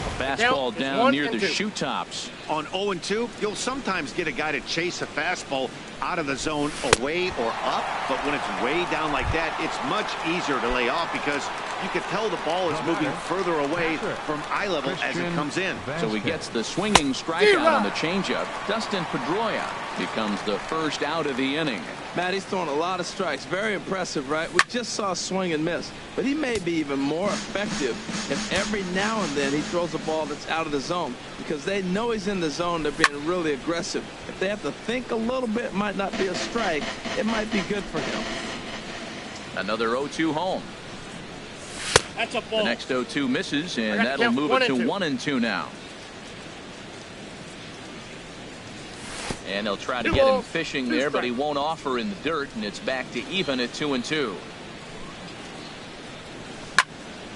A fastball down near the shoe tops. On 0-2, you'll sometimes get a guy to chase a fastball out of the zone away or up, but when it's way down like that, it's much easier to lay off because you can tell the ball is moving further away from eye level as it comes in. So he gets the swinging strikeout on the changeup. Dustin Pedroia becomes the first out of the inning. Matt, he's throwing a lot of strikes. Very impressive, right? We just saw a swing and miss. But he may be even more effective if every now and then he throws a ball that's out of the zone. Because they know he's in the zone. They're being really aggressive. If they have to think a little bit, it might not be a strike. It might be good for him. Another 0-2 home. That's a ball. The next 0-2 misses, and that'll move it to 1-2 now. And they'll try to get him fishing there, but he won't offer in the dirt, and it's back to even at 2-2.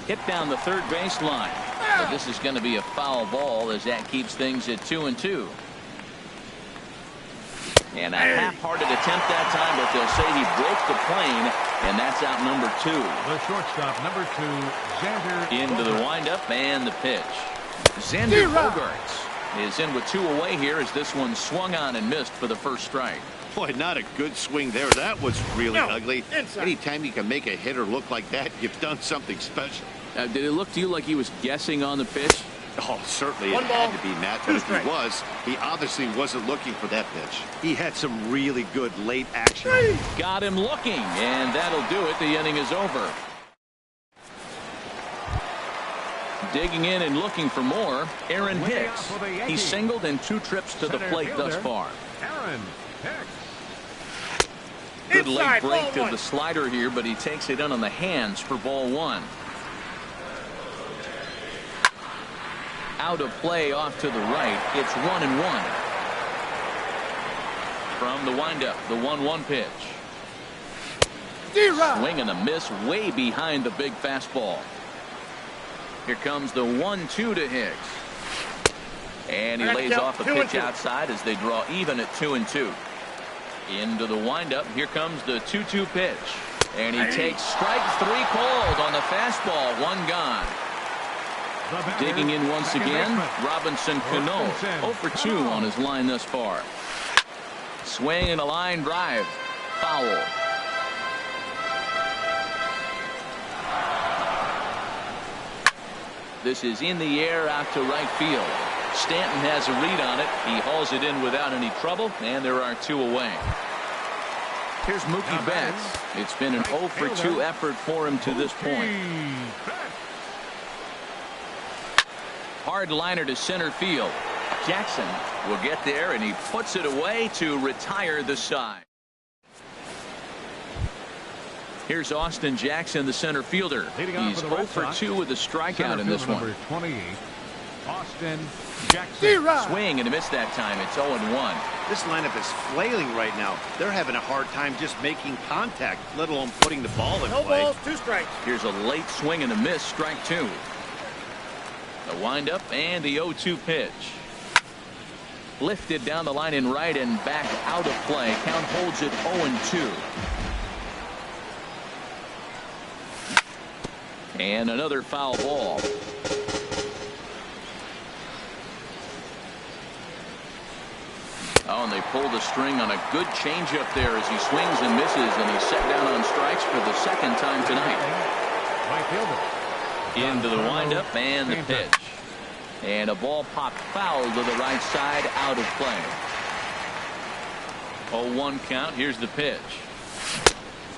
Hit down the third base line. But this is going to be a foul ball as that keeps things at 2-2. And a half-hearted attempt that time, but they'll say he broke the plane And that's out number 2. The shortstop, number 2, Xander Into the Bogaerts. windup and the pitch. Xander Bogaerts is in with 2 away here as this one swung on and missed for the first strike. Boy, not a good swing there. That was really ugly. Inside. Anytime you can make a hitter look like that, you've done something special. Did it look to you like he was guessing on the pitch? Oh, certainly it One had ball, to be, Matt, two but if he strikes. was, he obviously wasn't looking for that pitch. He had some really good late action. Got him looking, and that'll do it. The inning is over. Digging in and looking for more, Aaron Hicks. He's singled in 2 trips to the plate thus far. Aaron Hicks. Good late Inside, break ball to one. the slider here, but he takes it in on the hands for ball 1. Out of play off to the right. It's 1-1. From the windup, the 1-1 pitch. Swing and a miss way behind the big fastball. Here comes the 1-2 to Hicks. And he Back lays out, off a 2-2. pitch outside as they draw even at 2-2. Into the windup. Here comes the 2-2 pitch. And he takes strike 3 called on the fastball. 1 gone. The batter, Digging in once second again, baseman. Robinson Cano. 0 for 2 on his line thus far. Swing and a line drive. Foul. This is in the air out to right field. Stanton has a read on it. He hauls it in without any trouble, and there are 2 away. Here's Mookie Betts. It's been an 0 for 2 effort for him to this point. Hard liner to center field. Jackson will get there, and he puts it away to retire the side. Here's Austin Jackson, the center fielder. He's 0 for 2 with a strikeout in this one. Number 28, Austin Jackson. Swing and a miss that time. It's 0-1. This lineup is flailing right now. They're having a hard time just making contact, let alone putting the ball in No play. balls, 2 strikes. Here's a late swing and a miss, strike 2. The windup and the 0-2 pitch. Lifted down the line in right and back out of play. Count holds it 0-2. And another foul ball. Oh, and they pull the string on a good changeup there as he swings and misses, and he's set down on strikes for the 2nd time tonight. Right fielder. Into the windup and the pitch. And a ball popped foul to the right side, out of play. 0-1 count. Here's the pitch.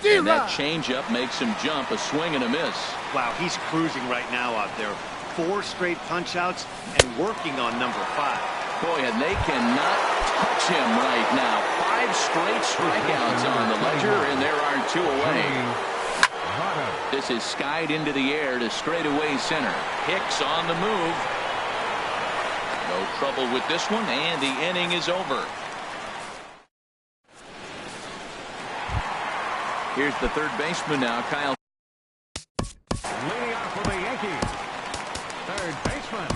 And that changeup makes him jump. A swing and a miss. Wow, he's cruising right now out there. 4 straight punch-outs and working on number 5. Boy, and they cannot touch him right now. 5 straight strikeouts on the ledger, and there are 2 away. This is skied into the air to straightaway center. Hicks on the move. No trouble with this one, and the inning is over. Here's the third baseman now, Kyle. Leading off for the Yankees, third baseman.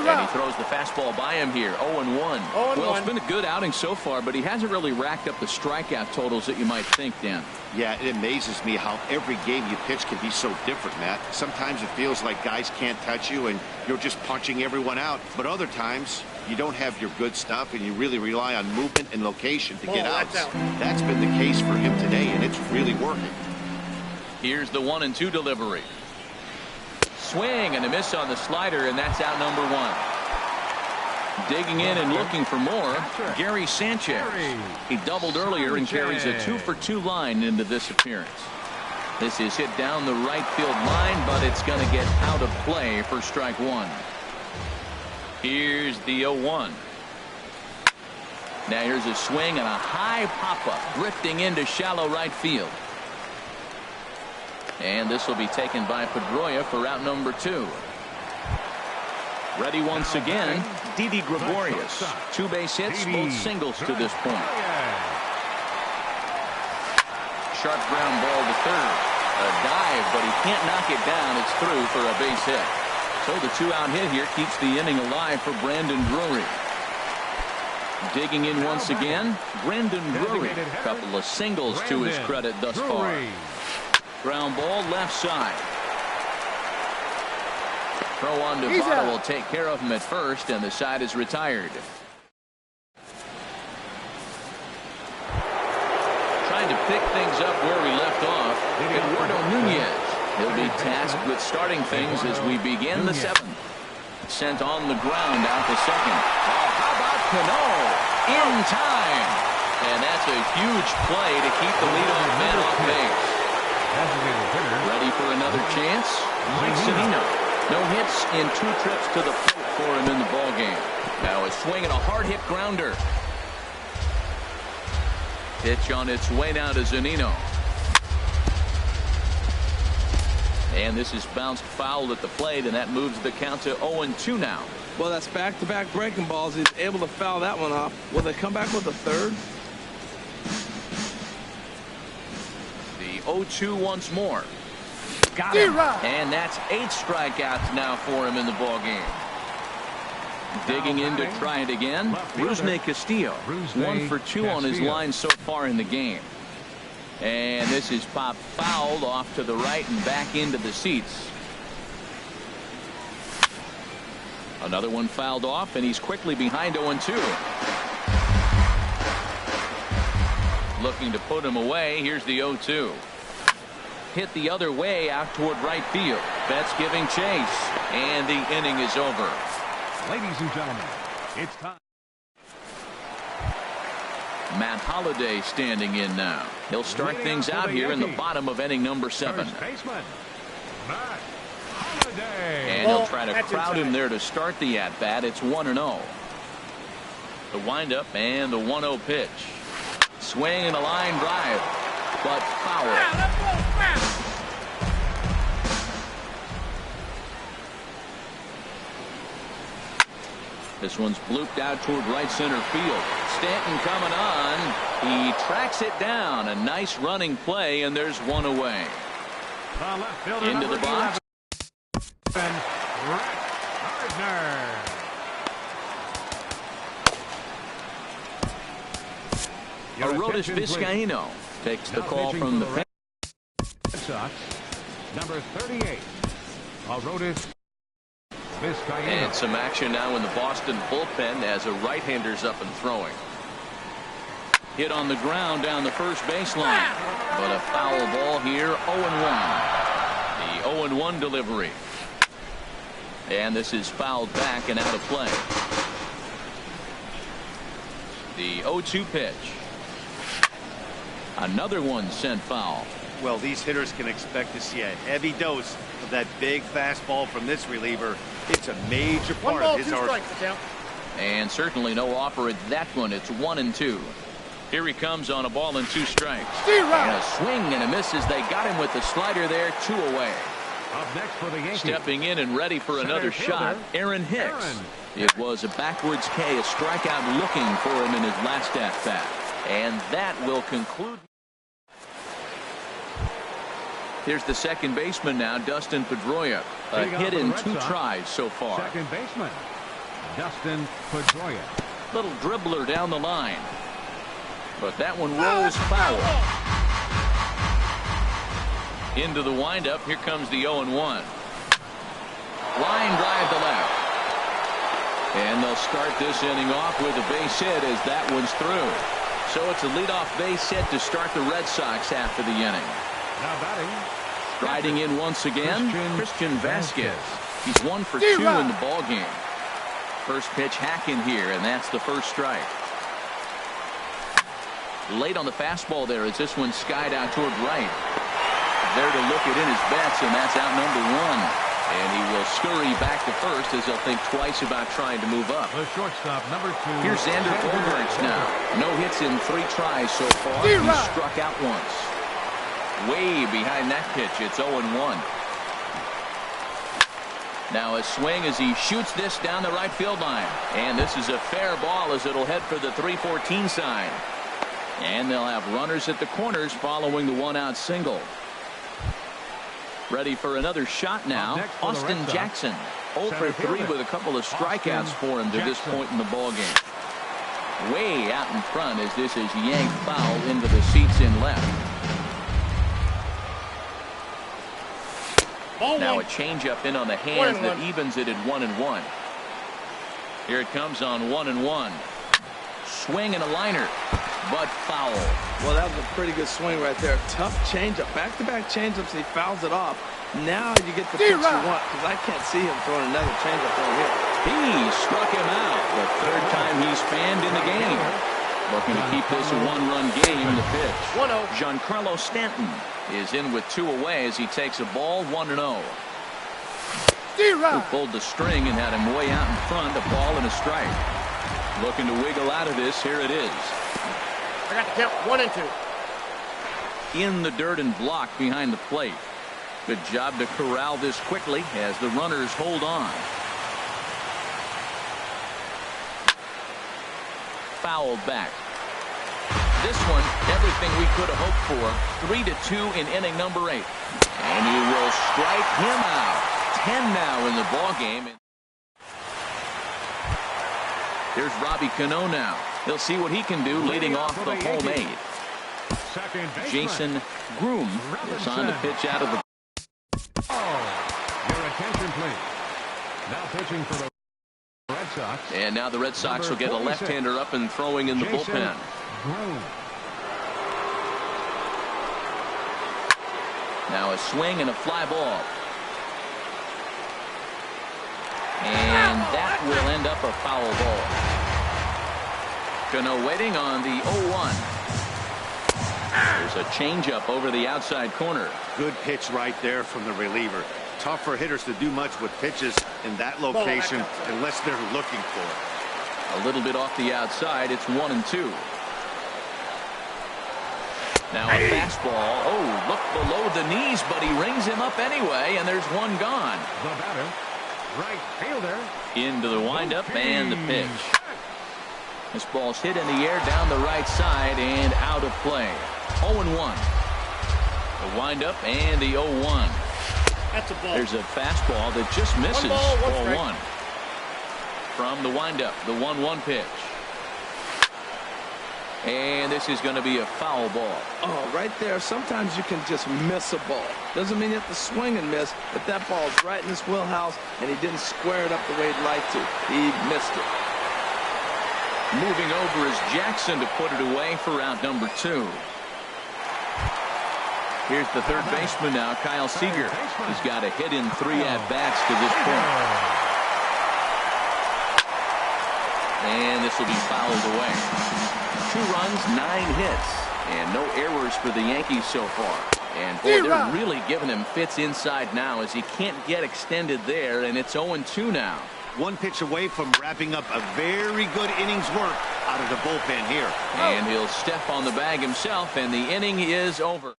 And he throws the fastball by him here. 0-1. Well, it's been a good outing so far, but he hasn't really racked up the strikeout totals that you might think, Dan. Yeah, it amazes me how every game you pitch can be so different, Matt. Sometimes it feels like guys can't touch you and you're just punching everyone out. But other times you don't have your good stuff and you really rely on movement and location to get outs. That's been the case for him today, and it's really working. Here's the 1-2 delivery. Swing and a miss on the slider, and that's out number 1. Digging in and looking for more, Gary Sanchez. He doubled earlier and carries a 2 for 2 line into this appearance. This is hit down the right field line, but it's going to get out of play for strike 1. Here's the 0-1. Now here's a swing and a high pop-up drifting into shallow right field. And this will be taken by Pedroia for out number 2. Ready once again, Didi Gregorius. 2 base hits, both singles to this point. Sharp ground ball to third. A dive, but he can't knock it down. It's through for a base hit. So the 2-out hit here keeps the inning alive for Brandon Drury. Digging in once again, Brandon Drury. A couple of singles to his credit thus far. Ground ball left side. Throw on to Votto will take care of him at first, and the side is retired. Trying to pick things up where we left off, Eduardo Nunez. He'll be tasked with starting things as we begin the 7th. Sent on the ground out to second. Oh, how about Cano? In time. And that's a huge play to keep the leadoff man off base. Ready for another chance? Mike Zunino. No hits in 2 trips to the plate for him in the ballgame. Now a swing and a hard hit grounder. Pitch on its way now to Zunino. And this is bounced foul at the plate, and that moves the count to 0-2 now. Well, that's back-to-back breaking balls. He's able to foul that one off. Will they come back with a third? The 0-2 once more. Got him. And that's 8 strikeouts now for him in the ballgame. Digging in to try it again. Rusney Castillo. 1 for 2 on his line so far in the game. And this is popped fouled off to the right and back into the seats. Another one fouled off, and he's quickly behind 0-2. Looking to put him away. Here's the 0-2. Hit the other way out toward right field. Betts giving chase, and the inning is over. Ladies and gentlemen, it's time. Matt Holliday standing in now. He'll start things out here in the bottom of inning number 7. First baseman, Matt Holliday. And he'll try to crowd him there to start the at-bat. It's 1-0. The windup and the 1-0 pitch. Swing and a line drive, but foul. This one's blooped out toward right center field. Stanton coming on. He tracks it down. A nice running play, and there's one away. Into the box. Aroldis Vizcaíno takes the call from the Red Sox. Number 38, Aroldis Vizcaíno. And some action now in the Boston bullpen as a right-hander's up and throwing. Hit on the ground down the first baseline, but a foul ball here. 0-1. The 0-1 delivery, and this is fouled back and out of play. The 0-2 pitch. Another one sent foul. Well, these hitters can expect to see a heavy dose of that big fastball from this reliever. It's a major part of his arsenal. And certainly no offer at that one. It's 1-2. Here he comes on a ball and 2 strikes. And a swing and a miss as they got him with the slider there. 2 away. Up next for the Yankees. Stepping in and ready for another shot, Aaron Hicks. It was a backwards K, a strikeout looking for him in his last at-bat. And that will conclude. Here's the second baseman now, Dustin Pedroia. A hit in 2 tries so far. Second baseman, Dustin Pedroia. Little dribbler down the line. But that one rolls foul. Into the windup. Here comes the 0-1. Line drive to left. And they'll start this inning off with a base hit as that one's through. So it's a leadoff base hit to start the Red Sox after the inning. Now batting. Striding in once again, Christian Vasquez. He's 1 for 2 in the ball game. First pitch hacking here, and that's the first strike. Late on the fastball there as this one skied out toward right. There to look it in his bets, and that's out number 1. And he will scurry back to first as he'll think twice about trying to move up. The shortstop, number 2. Here's Xander Bogaerts now. No hits in 3 tries so far. He struck out once. Way behind that pitch. It's 0-1. Now a swing as he shoots this down the right field line. And this is a fair ball as it'll head for the 3-14 sign. And they'll have runners at the corners following the 1-out single. Ready for another shot now, Austin Jackson. 0 for 3 with a couple of strikeouts for him to this point in the ballgame. Way out in front as this is yanked foul into the seats in left. Now a changeup in on the hands that evens it at 1-1. Here it comes on 1-1. Swing and a liner, but foul. Well, that was a pretty good swing right there. Tough changeup. Back-to-back changeups, he fouls it off. Now you get the pitch you want, because I can't see him throwing another changeup over here. He struck him out. The third time he's fanned in the game. Looking to keep this a one-run game. The pitch. 1-0. Giancarlo Stanton is in with 2 away as he takes a ball 1-0. Who pulled the string and had him way out in front. A ball and a strike. Looking to wiggle out of this. Here it is. I got the count 1-2. In the dirt and blocked behind the plate. Good job to corral this quickly as the runners hold on. Fouled back. This one, everything we could have hoped for. 3-2 in inning number 8. And he will strike him out. 10 now in the ball game. Here's Robbie Cano now. He'll see what he can do leading off the home 8. Jason Groom is on the pitch out of the. Your attention, please. Now pitching for the Red Sox. And now the Red Sox will get a left-hander up and throwing in the bullpen. Now a swing and a fly ball. And that will end up a foul ball. Cano waiting on the 0-1. There's a changeup over the outside corner. Good pitch right there from the reliever. Tough for hitters to do much with pitches in that location unless they're looking for it. A little bit off the outside. It's 1-2. Now a fastball. Oh, look below the knees, but he rings him up anyway, and there's one gone. The batter, right fielder. Into the windup and the pitch. This ball's hit in the air down the right side and out of play. 0-1. The windup and the 0-1. That's a ball. There's a fastball that just misses. Ball 1. From the windup, the 1-1 pitch. And this is going to be a foul ball. Oh, right there. Sometimes you can just miss a ball. Doesn't mean you have to swing and miss, but that ball's right in his wheelhouse, and he didn't square it up the way he'd like to. He missed it. Moving over is Jackson to put it away for out number 2. Here's the third baseman now, Kyle Seager. He's got a hit in 3 at-bats to this point. And this will be fouled away. 2 runs, 9 hits, and no errors for the Yankees so far. And boy, they're really giving him fits inside now as he can't get extended there, and it's 0-2 now. 1 pitch away from wrapping up a very good innings work out of the bullpen here. And he'll step on the bag himself, and the inning is over.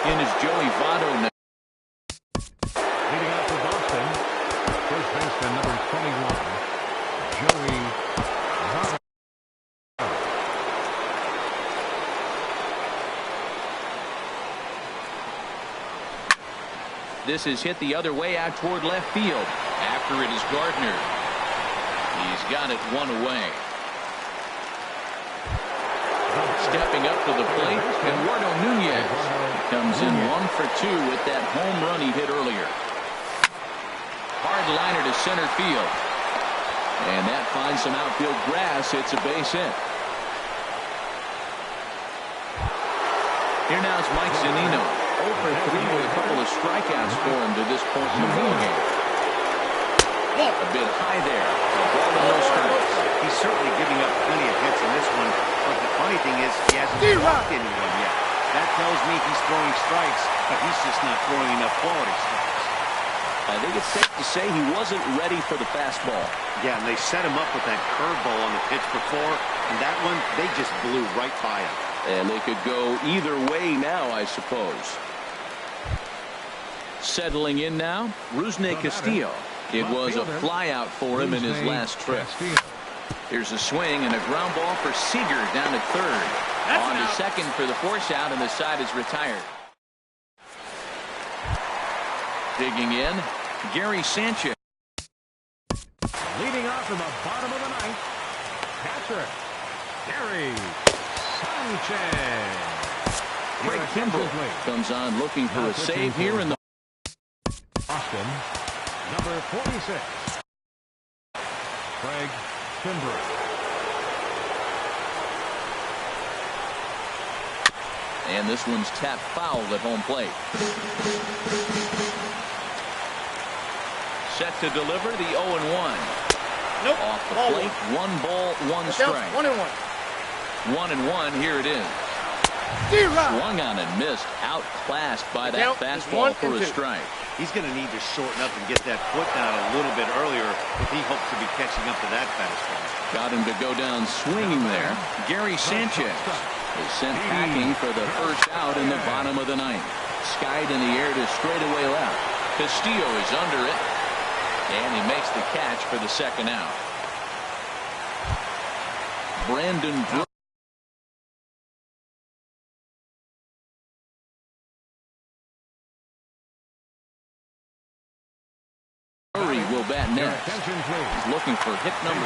In is Joey Votto now. Leading out for Boston, first baseman number 21, Joey Votto. This is hit the other way out toward left field. After it is Gardner. He's got it 1 away. Stepping up to the plate, Eduardo Nunez comes in 1 for 2 with that home run he hit earlier. Hard liner to center field. And that finds some outfield grass. It's a base hit. Here now is Mike Zunino. 0 for 3 with a couple of strikeouts for him to this point in the ballgame. A bit high there. A ball and no strikes. He's certainly giving up plenty of hits in this one, but the funny thing is he hasn't walked anyone yet. That tells me he's throwing strikes, but he's just not throwing enough quality strikes. I think it's safe to say he wasn't ready for the fastball. Yeah, and they set him up with that curveball on the pitch before, and that one, they just blew right by him. And they could go either way now, I suppose. Settling in now, Rusney Castillo. It was a fly out for him in his last trip. Here's a swing and a ground ball for Seager down to third. On to second for the force out, and the side is retired. Digging in, Gary Sanchez. Leading off in the bottom of the ninth, catcher, Gary Sanchez. Craig Kimbrell comes on looking for a save here in the Boston, number 46, Craig Kimbrell. And this one's tapped foul at home plate. Set to deliver the 0-1. Nope. Off the Ball plate, 1 ball, 1 strike. 1-1. 1-1, here it is. Swung on and missed, outclassed by that fastball for a strike. He's going to need to shorten up and get that foot down a little bit earlier if he hopes to be catching up to that fastball. Got him to go down swinging there. Gary Sanchez is sent packing for the first out in the bottom of the ninth. Skied in the air to straightaway left. Castillo is under it, and he makes the catch for the second out. Brandon will bat next. He's looking for hit number.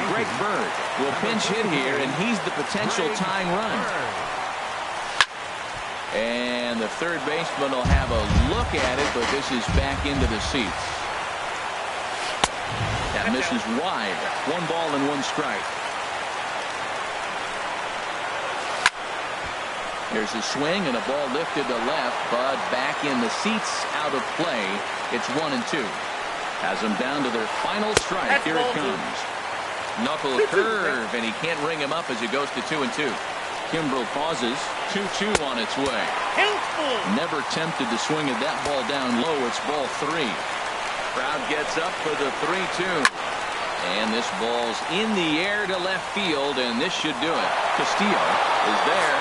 Greg Bird will pinch hit here, and he's the potential tying run. And the third baseman will have a look at it, but this is back into the seats. That misses wide. 1 ball and 1 strike. There's a swing and a ball lifted to left, but back in the seats, out of play. It's 1-2. Has them down to their final strike. Here it comes. Knuckle curve, and he can't ring him up as he goes to 2-2. Kimbrell pauses. 2-2 on its way. Never tempted to swing at that ball down low. It's ball 3. Crowd gets up for the 3-2. And this ball's in the air to left field, and this should do it. Castillo is there.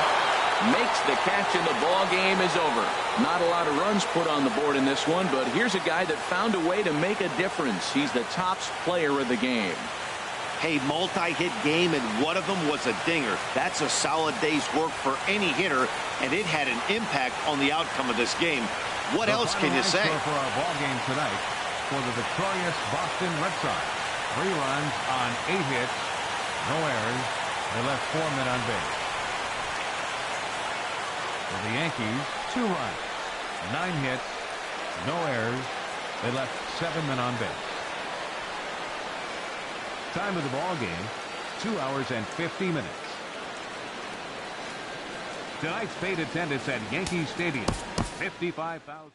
Makes the catch, and the ball game is over. Not a lot of runs put on the board in this one, but here's a guy that found a way to make a difference. He's the top player of the game. Hey, multi-hit game, and one of them was a dinger. That's a solid day's work for any hitter, and it had an impact on the outcome of this game. What else can you say? For our ball game tonight, for the victorious Boston Red Sox, 3 runs on 8 hits, no errors. They left 4 men on base. For the Yankees, 2 runs, 9 hits, no errors. They left 7 men on base. Time of the ball game, 2 hours and 50 minutes. Tonight's paid attendance at Yankee Stadium, 55,000.